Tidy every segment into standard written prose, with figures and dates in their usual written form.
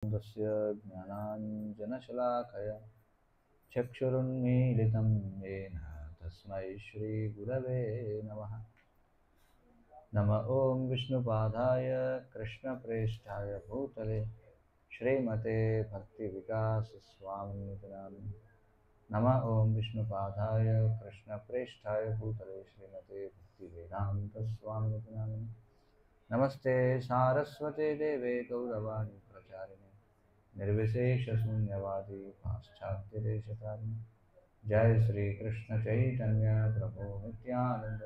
तस्य ज्ञानाञ्जनशलाकया चक्षुरुन्मीलितं येन तस्मै श्रीगुरवे नमः। नम ॐ विष्णुपादाय कृष्णप्रेष्ठाय भूतले श्रीमते भक्तिविकासस्वामिनिति नामिने। नम ॐ विष्णुपादाय कृष्णप्रेष्ठाय भूतले श्रीमते भक्तिवेदान्तस्वामिनिति नामिने। नमस्ते सारस्वते देवे गौरवाणी प्रचारिणे निर्विशेषशून्यवादी पाश्चात्यदेशतारिणे। जय श्री कृष्ण चैतन्य प्रभु नित्यानंद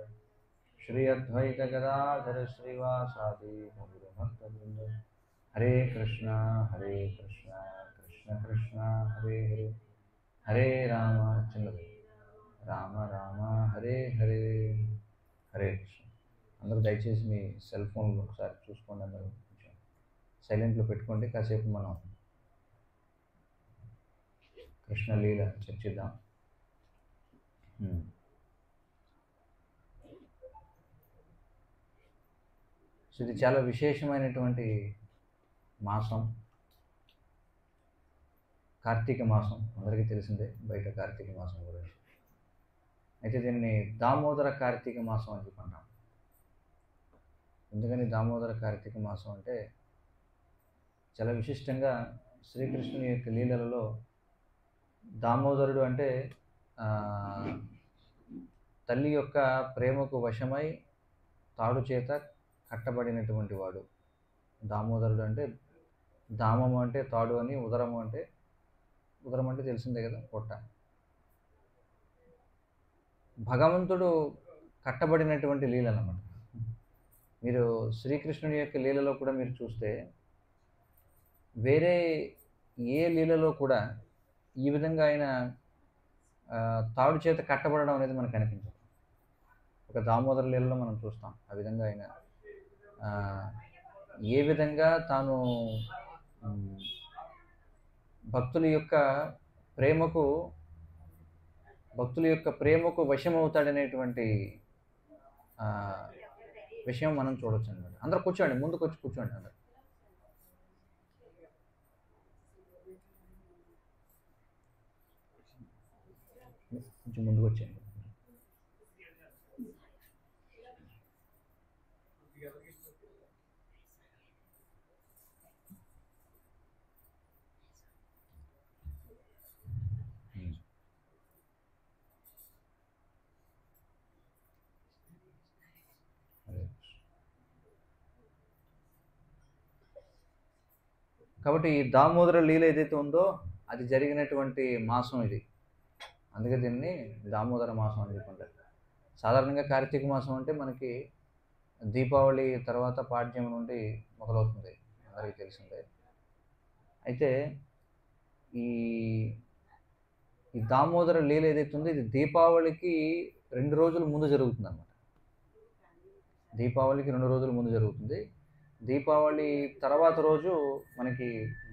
श्री अद्वैत गदाधर श्रीवासादि गौरभक्तवृंद। हरे कृष्णा कृष्ण कृष्ण हरे हरे हरे राम चंद्र राम राम हरे हरे हरे कृष्ण। అందరూ దయచేసి మీ సెల్ ఫోన్లు ఒకసారి చూసుకోండి, అందరూ కొంచెం సైలెంట్లో పెట్టుకోండి. కాసేపు మనం కృష్ణలీల చర్చిద్దాం. సో ఇది చాలా విశేషమైనటువంటి మాసం, కార్తీక మాసం. అందరికీ తెలిసిందే బయట కార్తీక మాసం గురించి. అయితే దీన్ని దామోదర కార్తీక మాసం అని చెప్పంటాం. ఎందుకని దామోదర కార్తీక మాసం అంటే చాలా విశిష్టంగా శ్రీకృష్ణుని యొక్క లీలలలో దామోదరుడు అంటే తల్లి యొక్క ప్రేమకు వశమై తాడు చేత కట్టబడినటువంటి వాడు దామోదరుడు. అంటే దామము అంటే తాడు అని, ఉదరం అంటే తెలిసిందే కదా, పొట్ట. భగవంతుడు కట్టబడినటువంటి లీల అన్నమాట. మీరు శ్రీకృష్ణుని యొక్క లీలలో కూడా మీరు చూస్తే వేరే ఏ లీలలో కూడా ఈ విధంగా ఆయన తాడు చేత కట్టబడడం అనేది మనకు కనిపించదు. ఒక దామోదర లీలలో మనం చూస్తాం ఆ విధంగా ఆయన ఏ విధంగా తాను భక్తుల యొక్క ప్రేమకు వశమవుతాడనేటువంటి విషయం మనం చూడొచ్చు అన్నమాట. అందరూ కూర్చోండి, ముందుకు వచ్చి కూర్చోండి. అందరు కొంచెం ముందుకు వచ్చేయండి. కాబట్టి ఈ దామోదర లీల ఏదైతే ఉందో అది జరిగినటువంటి మాసం ఇది. అందుకే దీన్ని దామోదర మాసం అని చెప్పుకుంటారు. సాధారణంగా కార్తీక మాసం అంటే మనకి దీపావళి తర్వాత పాడ్యం నుండి మొదలవుతుంది, అందరికీ తెలిసిందే. అయితే ఈ దామోదర లీల ఏదైతే ఉందో ఇది దీపావళికి 2 రోజుల ముందు జరుగుతుంది అన్నమాట. దీపావళికి 2 రోజుల ముందు జరుగుతుంది. దీపావళి తర్వాత రోజు మనకి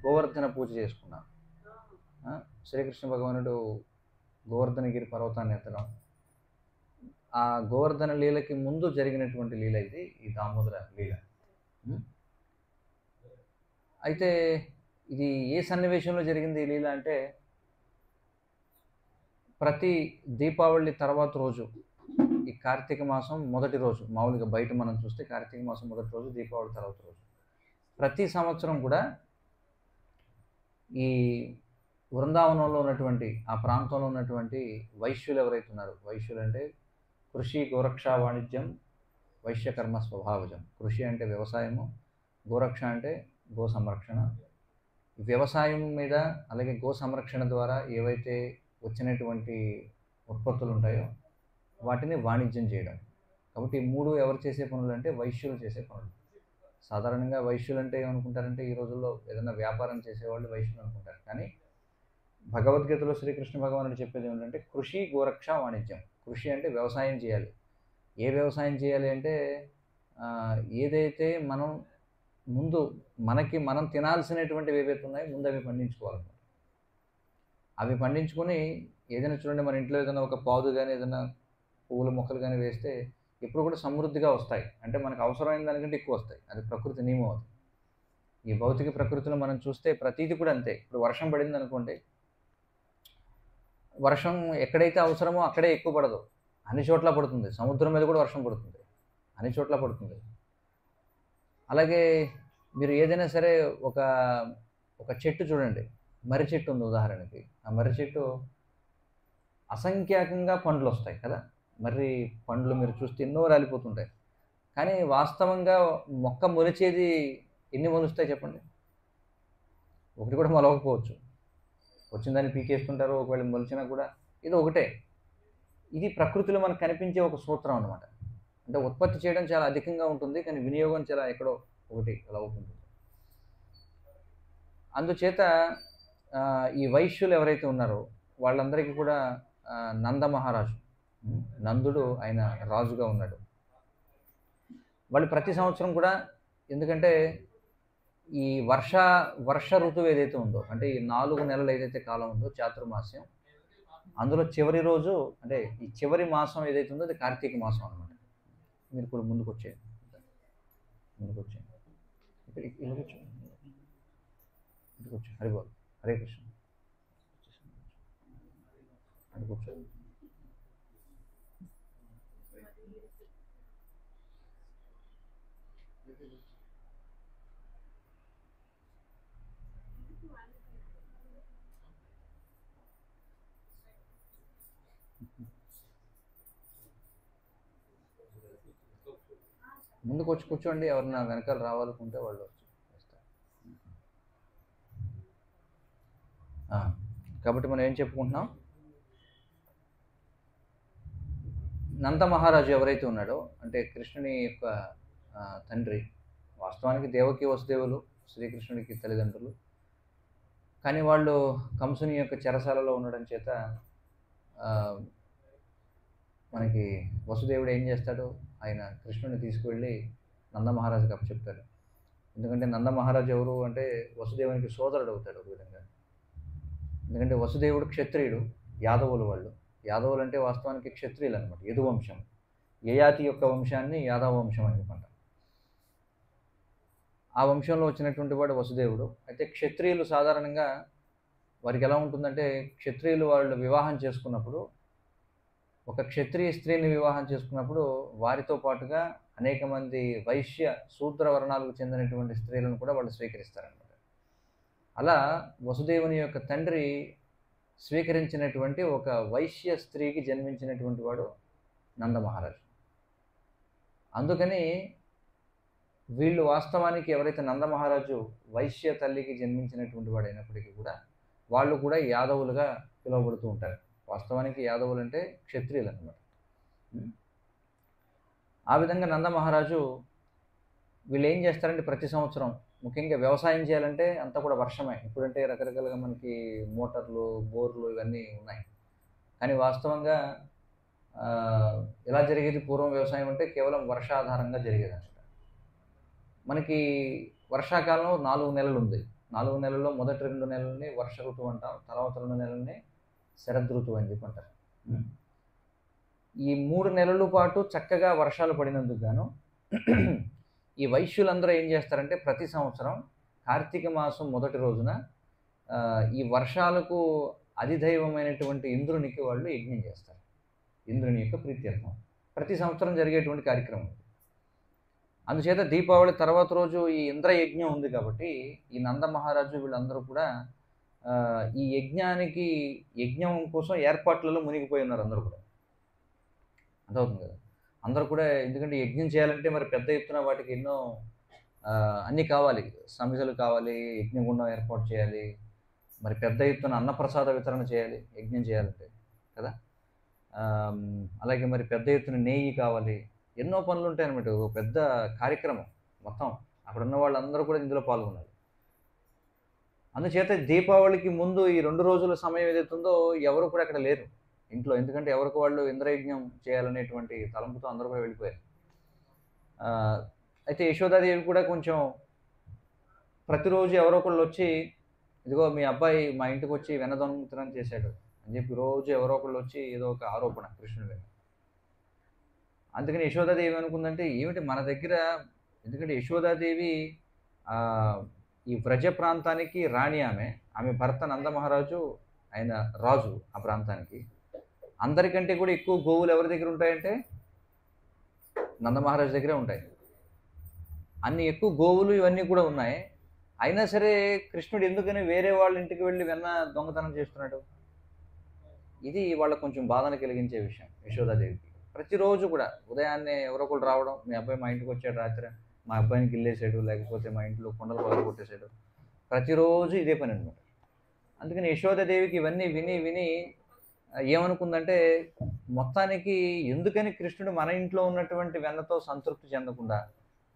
గోవర్ధన పూజ చేసుకున్నాం. శ్రీకృష్ణ భగవానుడు గోవర్ధనగిరి పర్వతాన్ని ఎత్తడం, ఆ గోవర్ధన లీలకి ముందు జరిగినటువంటి లీల ఇది, ఈ దామోదర లీల. అయితే ఇది ఏ సన్నివేశంలో జరిగింది ఈ లీల అంటే, ప్రతి దీపావళి తర్వాత రోజు ఈ కార్తీక మాసం మొదటి రోజు, మామూలుగా బయట మనం చూస్తే కార్తీక మాసం మొదటి రోజు, దీపావళి తర్వాత రోజు, ప్రతి సంవత్సరం కూడా ఈ వృందావనంలో ఉన్నటువంటి ఆ ప్రాంతంలో ఉన్నటువంటి వైశ్యులు ఎవరైతే ఉన్నారో, వైశ్యులు అంటే కృషి గోరక్ష వాణిజ్యం వైశ్యకర్మ స్వభావజం. కృషి అంటే వ్యవసాయము, గోరక్ష అంటే గో సంరక్షణ. వ్యవసాయం మీద అలాగే గో సంరక్షణ ద్వారా ఏవైతే వచ్చినటువంటి ఉత్పత్తులు ఉంటాయో వాటిని వాణిజ్యం చేయడం. కాబట్టి ఈ 3 ఎవరు చేసే పనులు అంటే వైశ్యులు చేసే పనులు. సాధారణంగా వైశ్యులు అంటే ఏమనుకుంటారంటే ఈ రోజుల్లో ఏదైనా వ్యాపారం చేసేవాళ్ళు వైశ్యులు అనుకుంటారు. కానీ భగవద్గీతలో శ్రీకృష్ణ భగవానుడు చెప్పేది ఏమిటంటే కృషి గోరక్ష వాణిజ్యం. కృషి అంటే వ్యవసాయం చేయాలి. ఏ వ్యవసాయం చేయాలి అంటే ఏదైతే మనం తినాల్సినటువంటివి ఏవైతే ఉన్నాయో ముందు అవి పండించుకోవాలన్నమాట. అవి పండించుకొని ఏదైనా చూడండి, మన ఇంట్లో ఏదైనా ఒక పాదు కానీ ఏదైనా పువ్వుల మొక్కలు కానీ వేస్తే ఎప్పుడు కూడా సమృద్ధిగా వస్తాయి. అంటే మనకు అవసరమైన దానికంటే ఎక్కువ వస్తాయి. అది ప్రకృతి నియమం. అది ఈ భౌతిక ప్రకృతిలో మనం చూస్తే ప్రతీది కూడా అంతే. ఇప్పుడు వర్షం పడింది అనుకోండి, వర్షం ఎక్కడైతే అవసరమో అక్కడే ఎక్కువ పడదు, అన్ని చోట్ల పడుతుంది. సముద్రం మీద కూడా వర్షం పడుతుంది, అన్ని చోట్ల పడుతుంది. అలాగే మీరు ఏదైనా సరే ఒక ఒక చెట్టు చూడండి, మర్రి చెట్టు ఉంది ఉదాహరణకి. ఆ మర్రి చెట్టు అసంఖ్యాకంగా పండ్లు వస్తాయి కదా, మర్రి పండ్లు మీరు చూస్తే ఎన్నో రాలిపోతుంటాయి. కానీ వాస్తవంగా మొక్క మొలిచేది ఎన్ని మొలుస్తాయి చెప్పండి? ఒకటి కూడా మొలవకపోవచ్చు. వచ్చిన దాన్ని పీకేస్తుంటారు, ఒకవేళ మొలిచినా కూడా ఇది ఒకటే. ఇది ప్రకృతిలో మనకు కనిపించే ఒక సూత్రం అనమాట. అంటే ఉత్పత్తి చేయడం చాలా అధికంగా ఉంటుంది, కానీ వినియోగం చాలా ఎక్కడో ఒకటి అలా అవుతుంది. అందుచేత ఈ వైశ్యులు ఎవరైతే ఉన్నారో వాళ్ళందరికీ కూడా నంద మహారాజు, నందుడు ఆయన రాజుగా ఉన్నాడు. వాళ్ళు ప్రతి సంవత్సరం కూడా, ఎందుకంటే ఈ వర్ష ఋతువు ఏదైతే ఉందో, అంటే ఈ 4 నెలలు ఏదైతే కాలం ఉందో చాతుర్మాస్యం, అందులో చివరి రోజు, అంటే ఈ చివరి మాసం ఏదైతే ఉందో అది కార్తీక మాసం అనమాట. మీరు కూడా ముందుకు వచ్చేయండి, ఇలా కూర్చోండి, హరిబోల్, హరే కృష్ణ, అది కూర్చోండి. ముందుకు వచ్చి కూర్చోండి, ఎవరన్నా వెనకాల రావాలనుకుంటే వాళ్ళు వచ్చి వస్తారు. కాబట్టి మనం ఏం చెప్పుకుంటున్నాం, నంద మహారాజు ఎవరైతే ఉన్నాడో, అంటే కృష్ణుని యొక్క తండ్రి, వాస్తవానికి దేవకి వసుదేవులు శ్రీకృష్ణుడికి తల్లిదండ్రులు, కానీ వాళ్ళు కంసుని యొక్క చెరసాలలో ఉండడం చేత మనకి వసుదేవుడు ఏం చేస్తాడు, ఆయన కృష్ణుని తీసుకువెళ్ళి నందమహారాజుకి అప్పచెప్తాడు. ఎందుకంటే నందమహారాజు ఎవరు అంటే వసుదేవునికి సోదరుడు అవుతాడు ఒక విధంగా. ఎందుకంటే వసుదేవుడు క్షత్రియుడు, యాదవులు వాళ్ళు. యాదవులు అంటే వాస్తవానికి క్షత్రియులు అనమాట, యదువంశం. యయాతి యొక్క వంశాన్ని యాదవ వంశం అని చెప్పంటారు. ఆ వంశంలో వచ్చినటువంటి వాడు వసుదేవుడు. అయితే క్షత్రియులు సాధారణంగా వారికి ఎలా ఉంటుందంటే, క్షత్రియులు వాళ్ళు వివాహం చేసుకున్నప్పుడు, ఒక క్షత్రియ స్త్రీని వివాహం చేసుకున్నప్పుడు వారితో పాటుగా అనేక మంది వైశ్య శూద్ర వర్ణాలకు చెందినటువంటి స్త్రీలను కూడా వాళ్ళు స్వీకరిస్తారనమాట. అలా వసుదేవుని యొక్క తండ్రి స్వీకరించినటువంటి ఒక వైశ్య స్త్రీకి జన్మించినటువంటి వాడు నందమహారాజు. అందుకని వీళ్ళు వాస్తవానికి ఎవరైతే నందమహారాజు వైశ్య తల్లికి జన్మించినటువంటి వాడు అయినప్పటికీ కూడా వాళ్ళు కూడా యాదవులుగా పిలువబడుతూ ఉంటారు. వాస్తవానికి యాదవులు అంటే క్షత్రియులు అన్నమాట. ఆ విధంగా నందమహారాజు వీళ్ళు ఏం చేస్తారంటే, ప్రతి సంవత్సరం ముఖ్యంగా వ్యవసాయం చేయాలంటే అంతా కూడా వర్షమే. ఇప్పుడంటే రకరకాలుగా మనకి మోటార్లు, బోర్లు ఇవన్నీ ఉన్నాయి. కానీ వాస్తవంగా ఎలా జరిగేది పూర్వం వ్యవసాయం అంటే కేవలం వర్షాధారంగా జరిగేది అనమాట. మనకి వర్షాకాలం 4 నెలలు ఉంది. 4 నెలల్లో మొదటి 2 నెలలని వర్ష ఋతువు అంటాం, తర్వాత 2 నెలలని శరదృతువు అని చెప్పి అంటారు. ఈ 3 నెలల పాటు చక్కగా వర్షాలు పడినందుకు గాను ఈ వైశ్యులందరూ ఏం చేస్తారంటే, ప్రతి సంవత్సరం కార్తీక మాసం మొదటి రోజున ఈ వర్షాలకు అధిదైవమైనటువంటి ఇంద్రునికి వాళ్ళు యజ్ఞం చేస్తారు. ఇంద్రుని యొక్క ప్రీత్యర్థం ప్రతి సంవత్సరం జరిగేటువంటి కార్యక్రమం. అందుచేత దీపావళి తర్వాత రోజు ఈ ఇంద్రయజ్ఞం ఉంది కాబట్టి ఈ నందమహారాజు వీళ్ళందరూ కూడా ఈ యజ్ఞం కోసం ఏర్పాట్లలో మునిగిపోయి ఉన్నారు అందరూ కూడా. అర్థమవుతుంది కదా, అందరూ కూడా. ఎందుకంటే యజ్ఞం చేయాలంటే మరి పెద్ద ఎత్తున వాటికి ఎన్నో అన్నీ కావాలి, సమిధలు కావాలి, యజ్ఞగుండం ఏర్పాటు చేయాలి, మరి పెద్ద ఎత్తున అన్నప్రసాద వితరణ చేయాలి యజ్ఞం చేయాలంటే కదా. అలాగే మరి పెద్ద ఎత్తున నెయ్యి కావాలి, ఎన్నో పనులు ఉంటాయి అన్నమాట. ఒక పెద్ద కార్యక్రమం మొత్తం. అక్కడ ఉన్న వాళ్ళందరూ కూడా ఇందులో పాల్గొనాలి. అందుచేత దీపావళికి ముందు ఈ 2 రోజుల సమయం ఏదైతే ఉందో ఎవరు కూడా అక్కడ లేరు ఇంట్లో. ఎందుకంటే ఎవరికి వాళ్ళు ఇంద్రయజ్ఞం చేయాలనేటువంటి తలంపుతో అందరూ కూడా వెళ్ళిపోయారు. అయితే యశోదాదేవి కూడా కొంచెం ప్రతిరోజు ఎవరో ఒకళ్ళు వచ్చి, ఇదిగో మీ అబ్బాయి మా ఇంటికి వచ్చి వెనదొంగతనం చేశాడు అని చెప్పి రోజు ఎవరో ఒకళ్ళు వచ్చి ఏదో ఒక ఆరోపణ కృష్ణుడి మీద. అందుకని యశోదాదేవి అనుకుందంటే, ఏమిటి మన దగ్గర, ఎందుకంటే యశోదాదేవి ఈ వ్రజ ప్రాంతానికి రాణి ఆమె భర్త నందమహారాజు, ఆయన రాజు ఆ ప్రాంతానికి. అందరికంటే కూడా ఎక్కువ గోవులు ఎవరి దగ్గర ఉంటాయంటే నందమహారాజు దగ్గరే ఉంటాయి. అన్ని ఎక్కువ గోవులు ఇవన్నీ కూడా ఉన్నాయి. అయినా సరే కృష్ణుడు ఎందుకని వేరే వాళ్ళ ఇంటికి వెళ్ళి వెన్న దొంగతనం చేస్తున్నాడు? ఇది వాళ్ళకు కొంచెం బాధను కలిగించే విషయం యశోదాదేవికి. ప్రతిరోజు కూడా ఉదయాన్నే ఎవరో ఒకరు రావడం, మీ అబ్బాయి మా ఇంటికి వచ్చాడు రాత్రి, మా అబ్బాయిని గిల్లేసాడు, లేకపోతే మా ఇంట్లో కొండలు పగల కొట్టేశాడు, ప్రతిరోజు ఇదే పని అనమాట. అందుకని యశోదాదేవికి ఇవన్నీ విని విని ఏమనుకుందంటే, మొత్తానికి ఎందుకని కృష్ణుడు మన ఇంట్లో ఉన్నటువంటి వెన్నతో సంతృప్తి చెందకుండా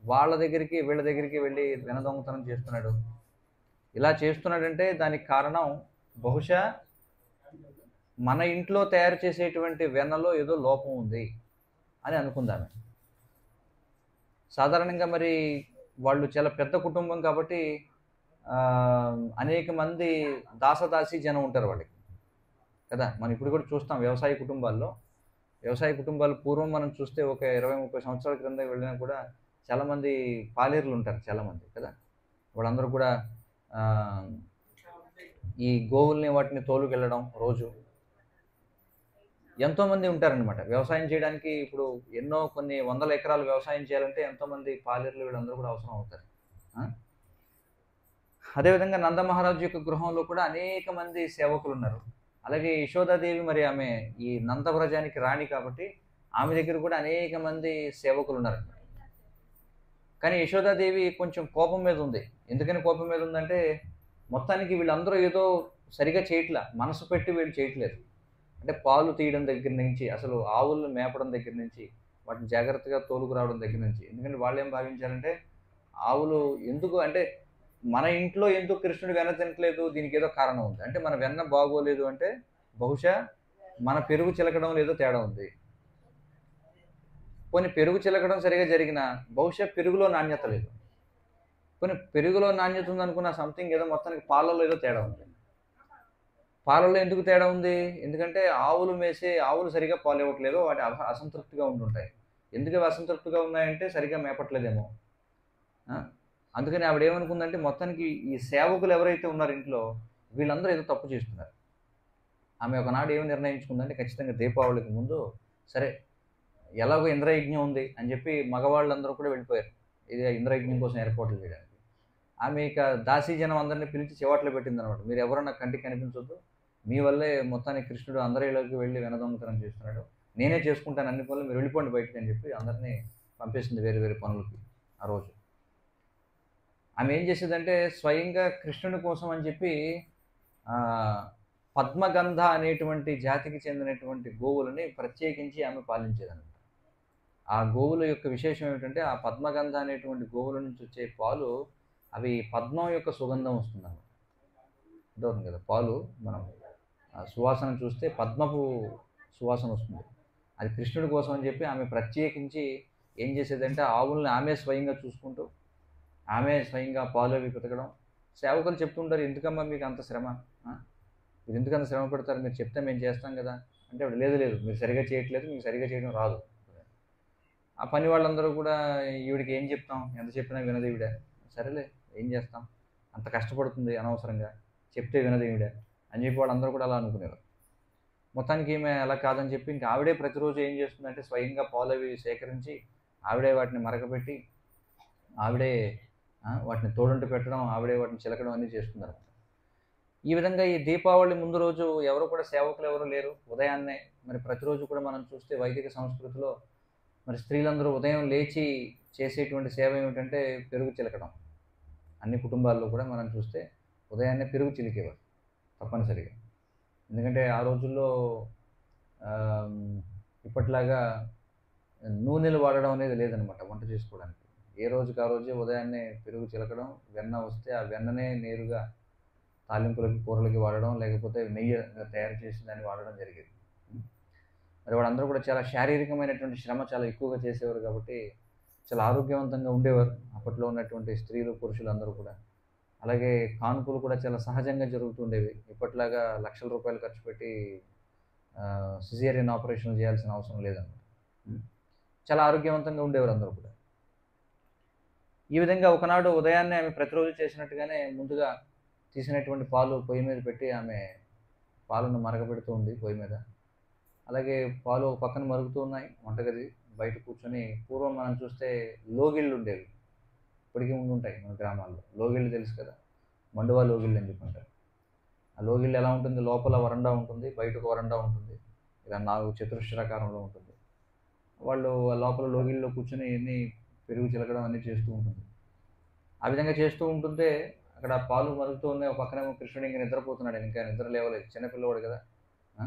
వాళ్ళ దగ్గరికి వీళ్ళ దగ్గరికి వెళ్ళి వెన్న దొంగతనం చేస్తున్నాడు? ఇలా చేస్తున్నాడంటే దానికి కారణం బహుశా మన ఇంట్లో తయారు చేసేటువంటి వెన్నలో ఏదో లోపం ఉంది అని అనుకుందామే. సాధారణంగా మరి వాళ్ళు చాలా పెద్ద కుటుంబం కాబట్టి అనేక మంది దాసదాసి జనం ఉంటారు వాళ్ళకి కదా. మనం ఇప్పుడు కూడా చూస్తాం వ్యవసాయ కుటుంబాలు పూర్వం మనం చూస్తే ఒక 20-30 సంవత్సరాల క్రింద వెళ్ళినా కూడా చాలామంది పాలేరులు ఉంటారు చాలామంది కదా. వాళ్ళందరూ కూడా ఈ గోవుల్ని వాటిని తోలుకెళ్ళడం రోజు ఎంతోమంది ఉంటారనమాట. వ్యవసాయం చేయడానికి ఇప్పుడు కొన్ని వందల ఎకరాలు వ్యవసాయం చేయాలంటే ఎంతోమంది పాలేరులు వీళ్ళందరూ కూడా అవసరం అవుతారు. అదేవిధంగా నందమహారాజు యొక్క గృహంలో కూడా అనేక మంది సేవకులు ఉన్నారు. అలాగే యశోదాదేవి మరి ఆమె ఈ నందవ్రజానికి రాణి కాబట్టి ఆమె దగ్గర కూడా అనేక మంది సేవకులు ఉన్నారు. కానీ యశోదాదేవి కొంచెం కోపం మీద ఉంది. ఎందుకని కోపం మీద ఉందంటే, మొత్తానికి వీళ్ళందరూ ఏదో సరిగా చేయట్లా, మనసు పెట్టి వీళ్ళు చేయట్లేదు. అంటే పాలు తీయడం దగ్గర నుంచి, అసలు ఆవులను మేపడం దగ్గర నుంచి, వాటిని జాగ్రత్తగా తోలుకురావడం దగ్గర నుంచి. ఎందుకంటే వాళ్ళు ఏం భావించారంటే, ఆవులు ఎందుకు అంటే మన ఇంట్లో ఎందుకు కృష్ణుడు వెన్న తినట్లేదు, దీనికి ఏదో కారణం ఉంది. అంటే మన వెన్న బాగోలేదు అంటే బహుశా మన పెరుగు చిలకడం లేదో తేడా ఉంది. కొన్ని పెరుగు చిలకడం సరిగా జరిగినా బహుశా పెరుగులో నాణ్యత లేదు. కొన్ని పెరుగులో నాణ్యత ఉందనుకున్న సంథింగ్ ఏదో మొత్తానికి పాలలో ఏదో తేడా ఉంది. పాలలో ఎందుకు తేడా ఉంది? ఎందుకంటే ఆవులు సరిగా పాలు ఇవ్వట్లేదు, వాటి అసంతృప్తిగా ఉంటుంటాయి. ఎందుకు అసంతృప్తిగా ఉన్నాయంటే సరిగా మేపట్లేదేమో. అందుకని ఆవిడ ఏమనుకుందంటే, మొత్తానికి ఈ సేవకులు ఎవరైతే ఉన్నారో ఇంట్లో వీళ్ళందరూ ఏదో తప్పు చేస్తున్నారు. ఆమె ఒకనాడు ఏమి నిర్ణయించుకుందంటే, ఖచ్చితంగా దీపావళికి ముందు సరే ఎలాగో ఇంద్రయజ్ఞం ఉంది అని చెప్పి మగవాళ్ళందరూ కూడా వెళ్ళిపోయారు ఇది ఇంద్రయజ్ఞం కోసం ఏర్పాట్లు చేయడానికి. ఆమె ఇక దాసీజనం అందరినీ పిలిచి చివాట్లు పెట్టింది అనమాట. మీరు ఎవరో నాకు కంటికి కనిపించొద్దు, మీ వల్లే మొత్తానికి కృష్ణుడు అందరిలోకి వెళ్ళి వెనదొంగతనం చేస్తున్నాడు, నేనే చేసుకుంటాను అన్ని పనులు, మీరు వెళ్ళిపోండి బయటికి అని చెప్పి అందరినీ పంపేసింది వేరే వేరే పనులకి. ఆ రోజు ఆమె ఏం చేసేదంటే, స్వయంగా కృష్ణుని కోసం అని చెప్పి పద్మగంధ అనేటువంటి జాతికి చెందినటువంటి గోవులని ప్రత్యేకించి ఆమె పాలించేదన్నమాట. ఆ గోవుల యొక్క విశేషం ఏమిటంటే, ఆ పద్మగంధ అనేటువంటి గోవుల నుంచి వచ్చే పాలు అవి పద్మం యొక్క సుగంధం వస్తుందన్నమాట. అర్థమవుతుంది కదా. పాలు మనం సువాసన చూస్తే పద్మపు సువాసన వస్తుంది. అది కృష్ణుడి కోసం అని చెప్పి ఆమె ప్రత్యేకించి ఏం చేసేదంటే, ఆవుల్ని ఆమె స్వయంగా చూసుకుంటూ ఆమె స్వయంగా పాలు అవి పితకడం. సేవకులు చెప్తుంటారు, ఎందుకమ్మా మీకు అంత శ్రమ, మీరు ఎందుకంత శ్రమ పెడతారు, మీరు చెప్తే మేము చేస్తాం కదా అంటే, లేదు మీరు సరిగా చేయట్లేదు, మీకు సరిగా చేయడం రాదు. ఆ పని వాళ్ళందరూ కూడా ఈవిడికి ఏం చెప్తాం, ఎంత చెప్పినా వినదు ఈవిడ. సరేలే ఏం చేస్తాం, అంత కష్టపడుతుంది అనవసరంగా, చెప్తే వినదు ఈవిడ అని చెప్పి వాళ్ళందరూ కూడా అలా అనుకునేవారు. మొత్తానికి ఈమె అలా కాదని చెప్పి ఇంకా ఆవిడే ప్రతిరోజు ఏం చేస్తుందంటే, స్వయంగా పాలు అవి సేకరించి ఆవిడే వాటిని మరకపెట్టి ఆవిడే వాటిని తోడుంటి పెట్టడం, ఆవిడే వాటిని చిలకడం అన్నీ చేస్తున్నారు. ఈ విధంగా ఈ దీపావళి ముందు రోజు ఎవరు కూడా సేవకులు ఎవరు లేరు. ఉదయాన్నే మరి ప్రతిరోజు కూడా మనం చూస్తే వైదిక సంస్కృతిలో మరి స్త్రీలందరూ ఉదయం లేచి చేసేటువంటి సేవ ఏమిటంటే పెరుగు చిలకడం. అన్ని కుటుంబాల్లో కూడా మనం చూస్తే ఉదయాన్నే పెరుగు చిలికేవారు తప్పనిసరిగా. ఎందుకంటే ఆ రోజుల్లో ఇప్పట్లాగా నూనెలు వాడడం అనేది లేదనమాట వంట చేసుకోవడానికి. ఏ రోజుకి ఆ రోజే ఉదయాన్నే పెరుగు చిలకడం, వెన్న వస్తే ఆ వెన్ననే నేరుగా తాలింపులకి కూరలకి వాడడం, లేకపోతే నెయ్యి తయారు చేసి దాన్ని వాడడం జరిగేది. మరి వాళ్ళందరూ కూడా చాలా శారీరకమైనటువంటి శ్రమ చాలా ఎక్కువగా చేసేవారు కాబట్టి చాలా ఆరోగ్యవంతంగా ఉండేవారు అప్పట్లో ఉన్నటువంటి స్త్రీలు పురుషులు అందరూ కూడా. అలాగే కాన్పులు కూడా చాలా సహజంగా జరుగుతుండేవి. ఇప్పట్లాగా లక్షల రూపాయలు ఖర్చు పెట్టి సిజేరియన్ ఆపరేషన్లు చేయాల్సిన అవసరం లేదన్నమాట. చాలా ఆరోగ్యవంతంగా ఉండేవారు అందరూ కూడా. ఈ విధంగా ఒకనాడు ఉదయాన్నే ఆమె ప్రతిరోజు చేసినట్టుగానే ముందుగా తీసినటువంటి పాలు పొయ్యి మీద పెట్టి ఆమె పాలను మరగబెడుతూ ఉంది పొయ్యి మీద. అలాగే పాలు ఒక పక్కన మరుగుతూ ఉన్నాయి. వంటగది బయట కూర్చొని, పూర్వం మనం చూస్తే లోగిళ్ళు ఉండేవి. ఇప్పటికీ ఉండుంటాయి మన గ్రామాల్లో. లోగిళ్ళు తెలుసు కదా! మండువా లోగిళ్ళు అని చెప్పంటారు. ఆ లోగిళ్ళు ఎలా ఉంటుంది? లోపల వరండా ఉంటుంది, బయట ఒక వరండా ఉంటుంది. ఇలా 4 చతురస్రాకారంలో ఉంటుంది. వాళ్ళు ఆ లోపల లోగిళ్ళలో కూర్చొని ఎన్ని పెరుగు చిలకడం అన్నీ చేస్తూ ఉంటుంది. ఆ విధంగా చేస్తూ ఉంటుంటే అక్కడ పాలు మరుగుతూ ఉన్నాయి. ఒక పక్కనేమో కృష్ణుడు ఇంక నిద్రపోతున్నాడు. ఇంకా నిద్ర లేవలేదు. చిన్న పిల్లవాడు కదా! ఆ!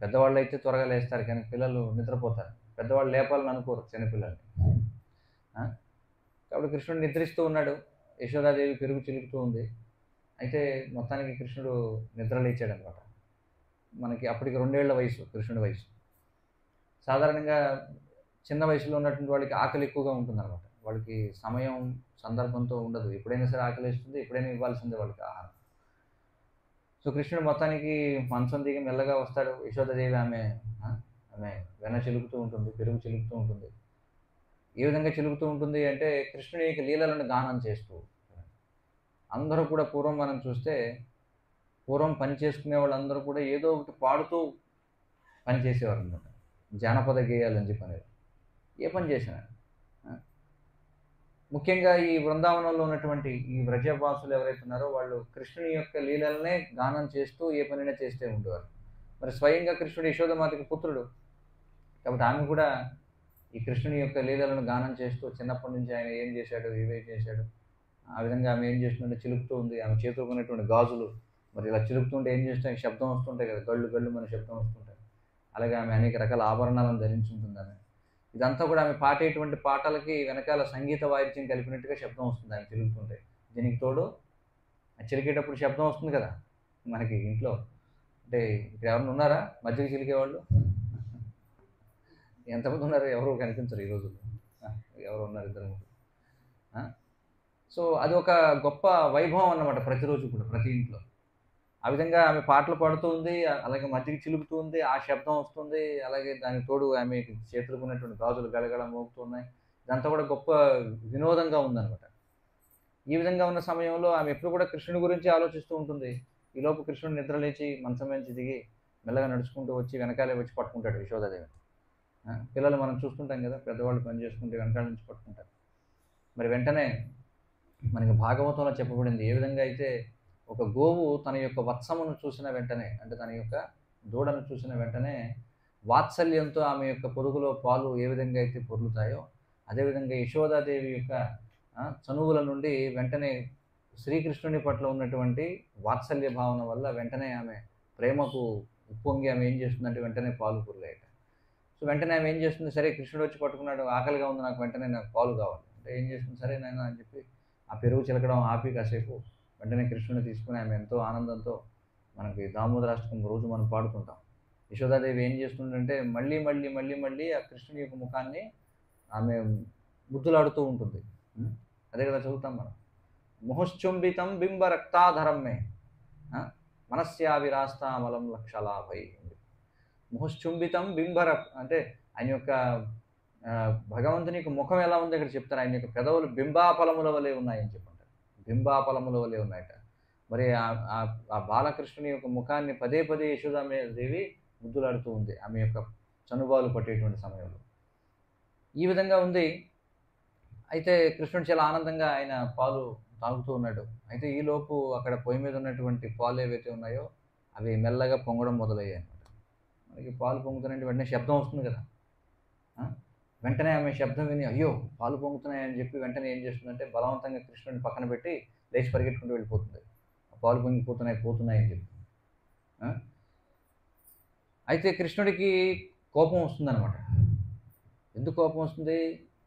పెద్దవాళ్ళైతే త్వరగా లేస్తారు, కానీ పిల్లలు నిద్రపోతారు. పెద్దవాళ్ళు లేపాలని అనుకోరు చిన్నపిల్లల్ని. ఆ! కాబట్టి కృష్ణుడు నిద్రిస్తూ ఉన్నాడు. యశోదాదేవి పెరుగు చిలుకుతూ ఉంది. అయితే మొత్తానికి కృష్ణుడు నిద్ర లేచాడనమాట. మనకి అప్పటికి 2 ఏళ్ల వయసు కృష్ణుడి వయసు. సాధారణంగా చిన్న వయసులో ఉన్నటువంటి వాళ్ళకి ఆకలి ఎక్కువగా ఉంటుందనమాట. వాళ్ళకి సమయం, సందర్భంతో ఉండదు. ఎప్పుడైనా సరే ఆకలేస్తుంది, ఎప్పుడైనా ఇవ్వాల్సిందే వాళ్ళకి ఆహారం. సో, కృష్ణుడు మొత్తానికి మంచం దిగి మెల్లగా వస్తాడు. యశోదాదేవి ఆమె వెన్న చిలుకుతూ ఉంటుంది, పెరుగు చిలుకుతూ ఉంటుంది. ఏ విధంగా చిలుకుతూ ఉంటుంది అంటే, కృష్ణుని యొక్క లీలలను గానం చేస్తూ. అందరూ కూడా పూర్వం మనం చూస్తే, పూర్వం పని చేసుకునే వాళ్ళందరూ కూడా ఏదో ఒకటి పాడుతూ పని చేసేవారనమాట. జానపద గేయాలని చెప్పనేది. ఏ పని చేసినా. ఆ! ముఖ్యంగా ఈ బృందావనంలో ఉన్నటువంటి ఈ వ్రజవాసులు ఎవరైతే ఉన్నారో వాళ్ళు కృష్ణుని యొక్క లీలలనే గానం చేస్తూ ఏ పనైనా చేస్తూ ఉండేవారు. మరి స్వయంగా కృష్ణుడు యశోదమాతకి పుత్రుడు. కాబట్టి ఆమె కూడా ఈ కృష్ణుని యొక్క లీలలను గానం చేస్తూ చిన్నప్పటి నుంచి ఆయన ఏం చేశాడు, ఏవేం చేశాడు, ఆ విధంగా ఆమె ఏం చేస్తుందంటే చిలుకుతూ ఉంది. ఆమె చేతిలో ఉన్నటువంటి గాజులు మరి ఇలా చిలుకుతుంటే ఏం చేస్తాయి, శబ్దం వస్తుంటాయి కదా, గళ్ళు గళ్ళు మన శబ్దం వస్తుంటాయి. అలాగే ఆమె అనేక రకాల ఆభరణాలను ధరించుంటుంది ఆమె. ఇదంతా కూడా ఆమె పాడేటువంటి పాటలకి వెనకాల సంగీత వాయిద్యం కలిపినట్టుగా శబ్దం వస్తుంది ఆమె చిలుకుతుంటే. దీనికి తోడు ఆ చిలికేటప్పుడు శబ్దం వస్తుంది కదా మనకి ఇంట్లో. అంటే ఇక్కడ ఎవరైనా ఉన్నారా మధ్యలో చిలికేవాళ్ళు? ఎంతమంది ఉన్నారు? ఎవరు కనిపించరు ఈ రోజుల్లో. ఎవరు ఉన్నారు? ఇద్దరు ముగ్గురు. సో అది ఒక గొప్ప వైభవం అన్నమాట ప్రతిరోజు కూడా ప్రతి ఇంట్లో. ఆ విధంగా ఆమె పాటలు పాడుతూ ఉంది. అలాగే మధ్యకి చిలుకుతూ ఉంది. ఆ శబ్దం వస్తుంది. అలాగే దానికి తోడు ఆమె చేతులకు ఉన్నటువంటి గాజులు గలగల మోగుతున్నాయి. ఇదంతా కూడా గొప్ప వినోదంగా ఉందన్నమాట. ఈ విధంగా ఉన్న సమయంలో ఆమె ఎప్పుడు కూడా కృష్ణుడి గురించి ఆలోచిస్తూ ఉంటుంది. ఈలోపు కృష్ణుడు నిద్ర లేచి మంచం నుంచి దిగి మెల్లగా నడుచుకుంటూ వచ్చి వెనకాలే వచ్చి పట్టుకుంటాడు యశోదాదేవిని. పిల్లలు మనం చూస్తుంటాం కదా, పెద్దవాళ్ళు పని చేసుకుంటే వెనకాల నుంచి పట్టుకుంటారు. మరి వెంటనే మనకి భాగవతంలో చెప్పబడింది ఏ విధంగా అయితే ఒక గోవు తన యొక్క వత్సమును చూసిన వెంటనే, అంటే తన యొక్క దూడను చూసిన వెంటనే వాత్సల్యంతో ఆమె యొక్క పొదుగులో పాలు ఏ విధంగా అయితే పొర్లుతాయో, అదేవిధంగా యశోదాదేవి యొక్క చనువుల నుండి వెంటనే శ్రీకృష్ణుని పట్ల ఉన్నటువంటి వాత్సల్య భావన వల్ల వెంటనే ఆమె ప్రేమకు ఉప్పొంగి ఆమె ఏం చేస్తుందంటే వెంటనే పాలు పొర్లాయట. సో వెంటనే ఆమె ఏం చేస్తుంది, సరే కృష్ణుడు వచ్చి పట్టుకున్నాడు, ఆకలిగా ఉంది నాకు, వెంటనే నాకు పాలు కావాలి అంటే ఏం చేస్తుంది, సరే నాయన అని చెప్పి ఆ పెరుగు చిలకడం ఆపి కాసేపు వెంటనే కృష్ణుని తీసుకుని ఆమె ఎంతో ఆనందంతో, మనకి దామోదరాష్టకం రోజు మనం పాడుతుంటాం. యశోదాదేవి ఏం చేస్తుందంటే మళ్ళీ మళ్ళీ మళ్ళీ మళ్ళీ ఆ కృష్ణుని యొక్క ముఖాన్ని ఆమె ముద్దులాడుతూ ఉంటుంది. అదే కదా చదువుతాం మనం. ముహశ్చుంబితం బింబ రక్తాధరం మే మనస్యావిరాస్తామలం లక్షలాభై. ముహశ్చుంబితం బింబర అంటే ఆయన యొక్క భగవంతుని యొక్క ముఖం ఎలా ఉంది అక్కడ చెప్తారు. ఆయన యొక్క పెదవులు బింబాఫలముల వలె ఉన్నాయని చెప్పంటారు. బింబాఫలముల వలె ఉన్నాయట. మరి ఆ బాలకృష్ణుని యొక్క ముఖాన్ని పదే పదే యశోదాదేవి ముద్దులాడుతూ ఉంది ఆమె యొక్క చనుబాలు పట్టేటువంటి సమయంలో. ఈ విధంగా ఉంది. అయితే కృష్ణుడు చాలా ఆనందంగా ఆయన పాలు తాగుతూ ఉన్నాడు. అయితే ఈలోపు అక్కడ పొయ్యి మీద ఉన్నటువంటి పాలు ఏవైతే ఉన్నాయో అవి మెల్లగా పొంగడం మొదలయ్యాయి అన్నమాట. మనకి పాలు పొంగుతున్నాయంటే వెంటనే శబ్దం వస్తుంది కదా. వెంటనే ఆమె శబ్దం విని అయ్యో పాలు పొంగుతున్నాయని చెప్పి వెంటనే ఏం చేస్తుందంటే బలవంతంగా కృష్ణుడిని పక్కన పెట్టి లేచి పరిగెట్టుకుంటూ వెళ్ళిపోతుంది. పాలు పోతున్నాయి అని చెప్పి. అయితే కృష్ణుడికి కోపం వస్తుందన్నమాట. ఎందుకు కోపం వస్తుంది?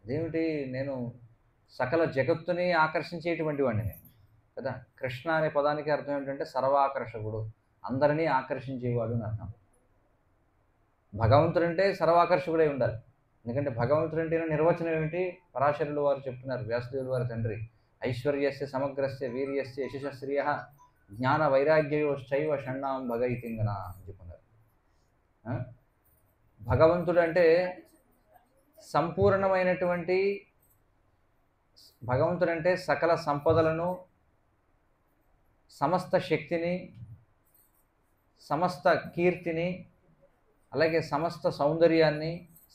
అదేమిటి, నేను సకల జగత్తుని ఆకర్షించేటువంటి వాడిని నేను కదా. కృష్ణ అనే పదానికి అర్థం ఏంటంటే సర్వాకర్షకుడు, అందరినీ ఆకర్షించేవాడు అని అర్థం. భగవంతుడు అంటే సర్వాకర్షకుడై ఉండాలి. ఎందుకంటే భగవంతుడు అంటే నిర్వచనం ఏమిటి? పరాశరులు వారు చెప్తున్నారు, వ్యాసదేవులు వారి తండ్రి, ఐశ్వర్యస్య సమగ్రస్య వీర్యస్య యశశ్రియ జ్ఞాన వైరాగ్యయోశ్చైవ షణ్ణాం భగైతింగన అని చెప్పున్నారు. భగవంతుడు అంటే సంపూర్ణమైనటువంటి భగవంతుడంటే సకల సంపదలను, సమస్త శక్తిని, సమస్త కీర్తిని, అలాగే సమస్త సౌందర్యాన్ని,